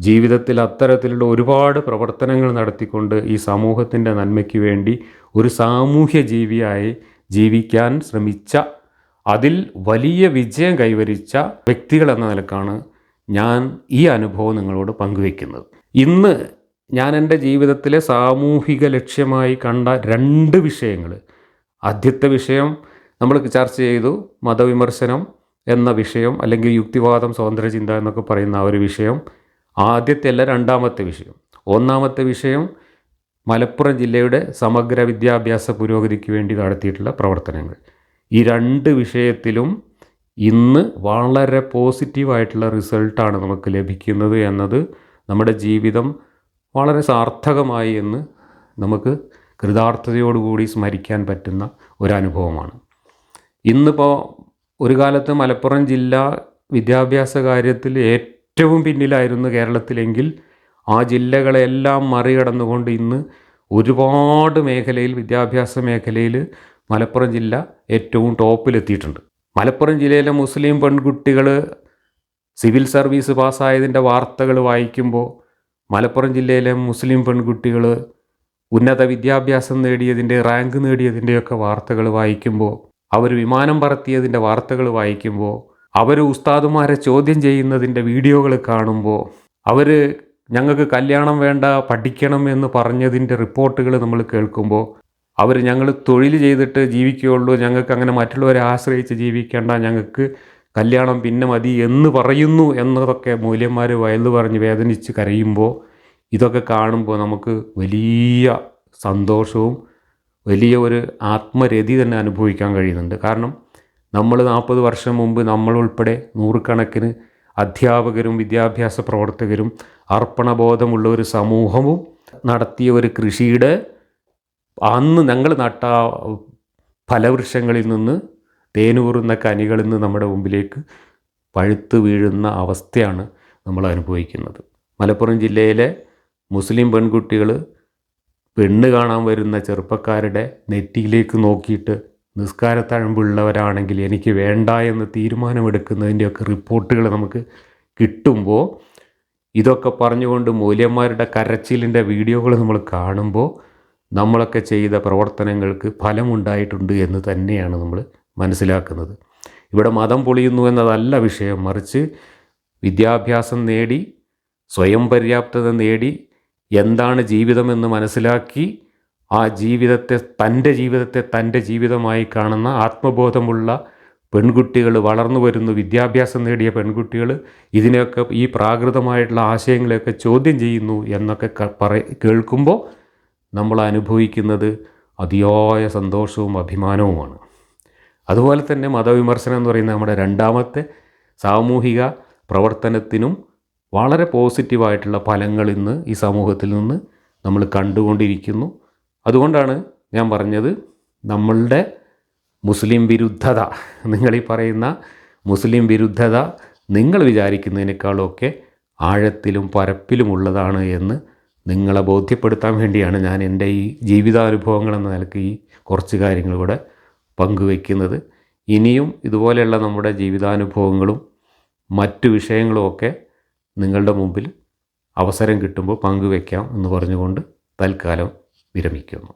ജീവിതത്തിൽ അത്തരത്തിലുള്ള ഒരുപാട് പ്രവർത്തനങ്ങൾ നടത്തിക്കൊണ്ട് ഈ സമൂഹത്തിൻ്റെ നന്മയ്ക്ക് വേണ്ടി ഒരു സാമൂഹ്യ ജീവിയായി ജീവിക്കാൻ ശ്രമിച്ച, അതിൽ വലിയ വിജയം കൈവരിച്ച വ്യക്തികൾ എന്ന നിലക്കാണ് ഞാൻ ഈ അനുഭവം നിങ്ങളോട് പങ്കുവയ്ക്കുന്നത്. ഇന്ന് ഞാൻ എൻ്റെ ജീവിതത്തിലെ സാമൂഹിക ലക്ഷ്യമായി കണ്ട 2 വിഷയങ്ങൾ. ആദ്യത്തെ വിഷയം നമ്മൾ ചർച്ച ചെയ്തു, മതവിമർശനം എന്ന വിഷയം, അല്ലെങ്കിൽ യുക്തിവാദം, സ്വതന്ത്രചിന്ത എന്നൊക്കെ പറയുന്ന ആ ഒരു വിഷയം. ആദ്യത്തെ അല്ല, രണ്ടാമത്തെ വിഷയം. ഒന്നാമത്തെ വിഷയം മലപ്പുറം ജില്ലയുടെ സമഗ്ര വിദ്യാഭ്യാസ പുരോഗതിക്ക് വേണ്ടി നടത്തിയിട്ടുള്ള പ്രവർത്തനങ്ങൾ. ഈ 2 വിഷയത്തിലും ഇന്ന് വളരെ പോസിറ്റീവായിട്ടുള്ള റിസൾട്ടാണ് നമുക്ക് ലഭിക്കുന്നത് എന്നത് നമ്മുടെ ജീവിതം വളരെ സാർത്ഥകമായി എന്ന് നമുക്ക് കൃതാർത്ഥതയോടുകൂടി സ്മരിക്കാൻ പറ്റുന്ന ഒരനുഭവമാണ്. ഇന്നിപ്പോൾ ഒരു കാലത്ത് മലപ്പുറം ജില്ല വിദ്യാഭ്യാസ കാര്യത്തിൽ ഏറ്റവും പിന്നിലായിരുന്നു കേരളത്തിലെങ്കിൽ ആ ജില്ലകളെല്ലാം മറികടന്നുകൊണ്ട് ഇന്ന് ഒരുപാട് മേഖലയിൽ, വിദ്യാഭ്യാസ മേഖലയിൽ മലപ്പുറം ജില്ല ഏറ്റവും ടോപ്പിലെത്തിയിട്ടുണ്ട്. മലപ്പുറം ജില്ലയിലെ മുസ്ലിം പെൺകുട്ടികൾ സിവിൽ സർവീസ് പാസ്സായതിൻ്റെ വാർത്തകൾ വായിക്കുമ്പോൾ, മലപ്പുറം ജില്ലയിലെ മുസ്ലിം പെൺകുട്ടികൾ ഉന്നത വിദ്യാഭ്യാസം നേടിയതിൻ്റെ, റാങ്ക് നേടിയതിൻ്റെയൊക്കെ വാർത്തകൾ വായിക്കുമ്പോൾ, അവർ വിമാനം പറത്തിയതിൻ്റെ വാർത്തകൾ വായിക്കുമ്പോൾ, അവർ ഉസ്താദുമാരെ ചോദ്യം ചെയ്യുന്നതിൻ്റെ വീഡിയോകൾ കാണുമ്പോൾ, അവർ ഞങ്ങൾക്ക് കല്യാണം വേണ്ട, പഠിക്കണം എന്ന് പറഞ്ഞതിൻ്റെ റിപ്പോർട്ടുകൾ നമ്മൾ കേൾക്കുമ്പോൾ, അവർ ഞങ്ങൾ തൊഴിൽ ചെയ്തിട്ട് ജീവിക്കുകയുള്ളൂ, ഞങ്ങൾക്ക് അങ്ങനെ മറ്റുള്ളവരെ ആശ്രയിച്ച് ജീവിക്കേണ്ട, ഞങ്ങൾക്ക് കല്യാണം പിന്നെ മതി എന്ന് പറയുന്നു എന്നതൊക്കെ മൂല്യന്മാർ വയലു പറഞ്ഞ് വേദനിച്ച് കരയുമ്പോൾ, ഇതൊക്കെ കാണുമ്പോൾ നമുക്ക് വലിയ സന്തോഷവും വലിയ ഒരു ആത്മരതി തന്നെ അനുഭവിക്കാൻ കഴിയുന്നുണ്ട്. കാരണം നമ്മൾ 40 വർഷം മുമ്പ് നമ്മളുൾപ്പെടെ നൂറുകണക്കിന് അധ്യാപകരും വിദ്യാഭ്യാസ പ്രവർത്തകരും അർപ്പണബോധമുള്ള ഒരു സമൂഹവും നടത്തിയ ഒരു കൃഷിയുടെ അന്ന് ഞങ്ങൾ നട്ട ഫലവൃക്ഷങ്ങളിൽ നിന്ന്, തേനൂറുന്ന കനികളിൽ നിന്ന് നമ്മുടെ മുമ്പിലേക്ക് പഴുത്ത് വീഴുന്ന അവസ്ഥയാണ് നമ്മൾ അനുഭവിക്കുന്നത്. മലപ്പുറം ജില്ലയിലെ മുസ്ലിം പെൺകുട്ടികൾ പെണ്ണ് കാണാൻ വരുന്ന ചെറുപ്പക്കാരുടെ നെറ്റിയിലേക്ക് നോക്കിയിട്ട് നിസ്കാരത്തഴമ്പുള്ളവരാണെങ്കിൽ എനിക്ക് വേണ്ട എന്ന് തീരുമാനമെടുക്കുന്നതിൻ്റെയൊക്കെ റിപ്പോർട്ടുകൾ നമുക്ക് കിട്ടുമ്പോൾ, ഇതൊക്കെ പറഞ്ഞുകൊണ്ട് മൂല്യന്മാരുടെ കരച്ചിലിൻ്റെ വീഡിയോകൾ നമ്മൾ കാണുമ്പോൾ, നമ്മളൊക്കെ ചെയ്ത പ്രവർത്തനങ്ങൾക്ക് ഫലമുണ്ടായിട്ടുണ്ട് എന്ന് തന്നെയാണ് നമ്മൾ മനസ്സിലാക്കുന്നത്. ഇവിടെ മതം പൊളിയുന്നു എന്നതല്ല വിഷയം, മറിച്ച് വിദ്യാഭ്യാസം നേടി, സ്വയം പര്യാപ്തത നേടി, എന്താണ് ജീവിതമെന്ന് മനസ്സിലാക്കി ആ ജീവിതത്തെ തൻ്റെ ജീവിതമായി കാണുന്ന ആത്മബോധമുള്ള പെൺകുട്ടികൾ വളർന്നു വരുന്നു. വിദ്യാഭ്യാസം നേടിയ പെൺകുട്ടികൾ ഇതിനെയൊക്കെ, ഈ പ്രാകൃതമായിട്ടുള്ള ആശയങ്ങളെയൊക്കെ ചോദ്യം ചെയ്യുന്നു എന്നൊക്കെ കേൾക്കുമ്പോൾ നമ്മൾ അനുഭവിക്കുന്നത് അതിയായ സന്തോഷവും അഭിമാനവുമാണ്. അതുപോലെ തന്നെ മതവിമർശനം എന്ന് പറയുന്ന നമ്മുടെ രണ്ടാമത്തെ സാമൂഹിക പ്രവർത്തനത്തിനും വളരെ പോസിറ്റീവായിട്ടുള്ള ഫലങ്ങൾ ഇന്ന് ഈ സമൂഹത്തിൽ നിന്ന് നമ്മൾ കണ്ടുകൊണ്ടിരിക്കുന്നു. അതുകൊണ്ടാണ് ഞാൻ പറഞ്ഞത്, നമ്മളുടെ മുസ്ലിം വിരുദ്ധത, നിങ്ങളീ പറയുന്ന മുസ്ലിം വിരുദ്ധത നിങ്ങൾ വിചാരിക്കുന്നതിനേക്കാളൊക്കെ ആഴത്തിലും പരപ്പിലുമുള്ളതാണ് എന്ന് നിങ്ങളെ ബോധ്യപ്പെടുത്താൻ വേണ്ടിയാണ് ഞാൻ എൻ്റെ ഈ ജീവിതാനുഭവങ്ങൾ എന്ന നിലയ്ക്ക് ഈ കുറച്ച് കാര്യങ്ങൾ കൂടെ പങ്കുവയ്ക്കുന്നത്. ഇനിയും ഇതുപോലെയുള്ള നമ്മുടെ ജീവിതാനുഭവങ്ങളും മറ്റു വിഷയങ്ങളുമൊക്കെ നിങ്ങളുടെ മുമ്പിൽ അവസരം കിട്ടുമ്പോൾ പങ്കുവയ്ക്കാം എന്ന് പറഞ്ഞുകൊണ്ട് തൽക്കാലം വിരമിക്കുന്നു.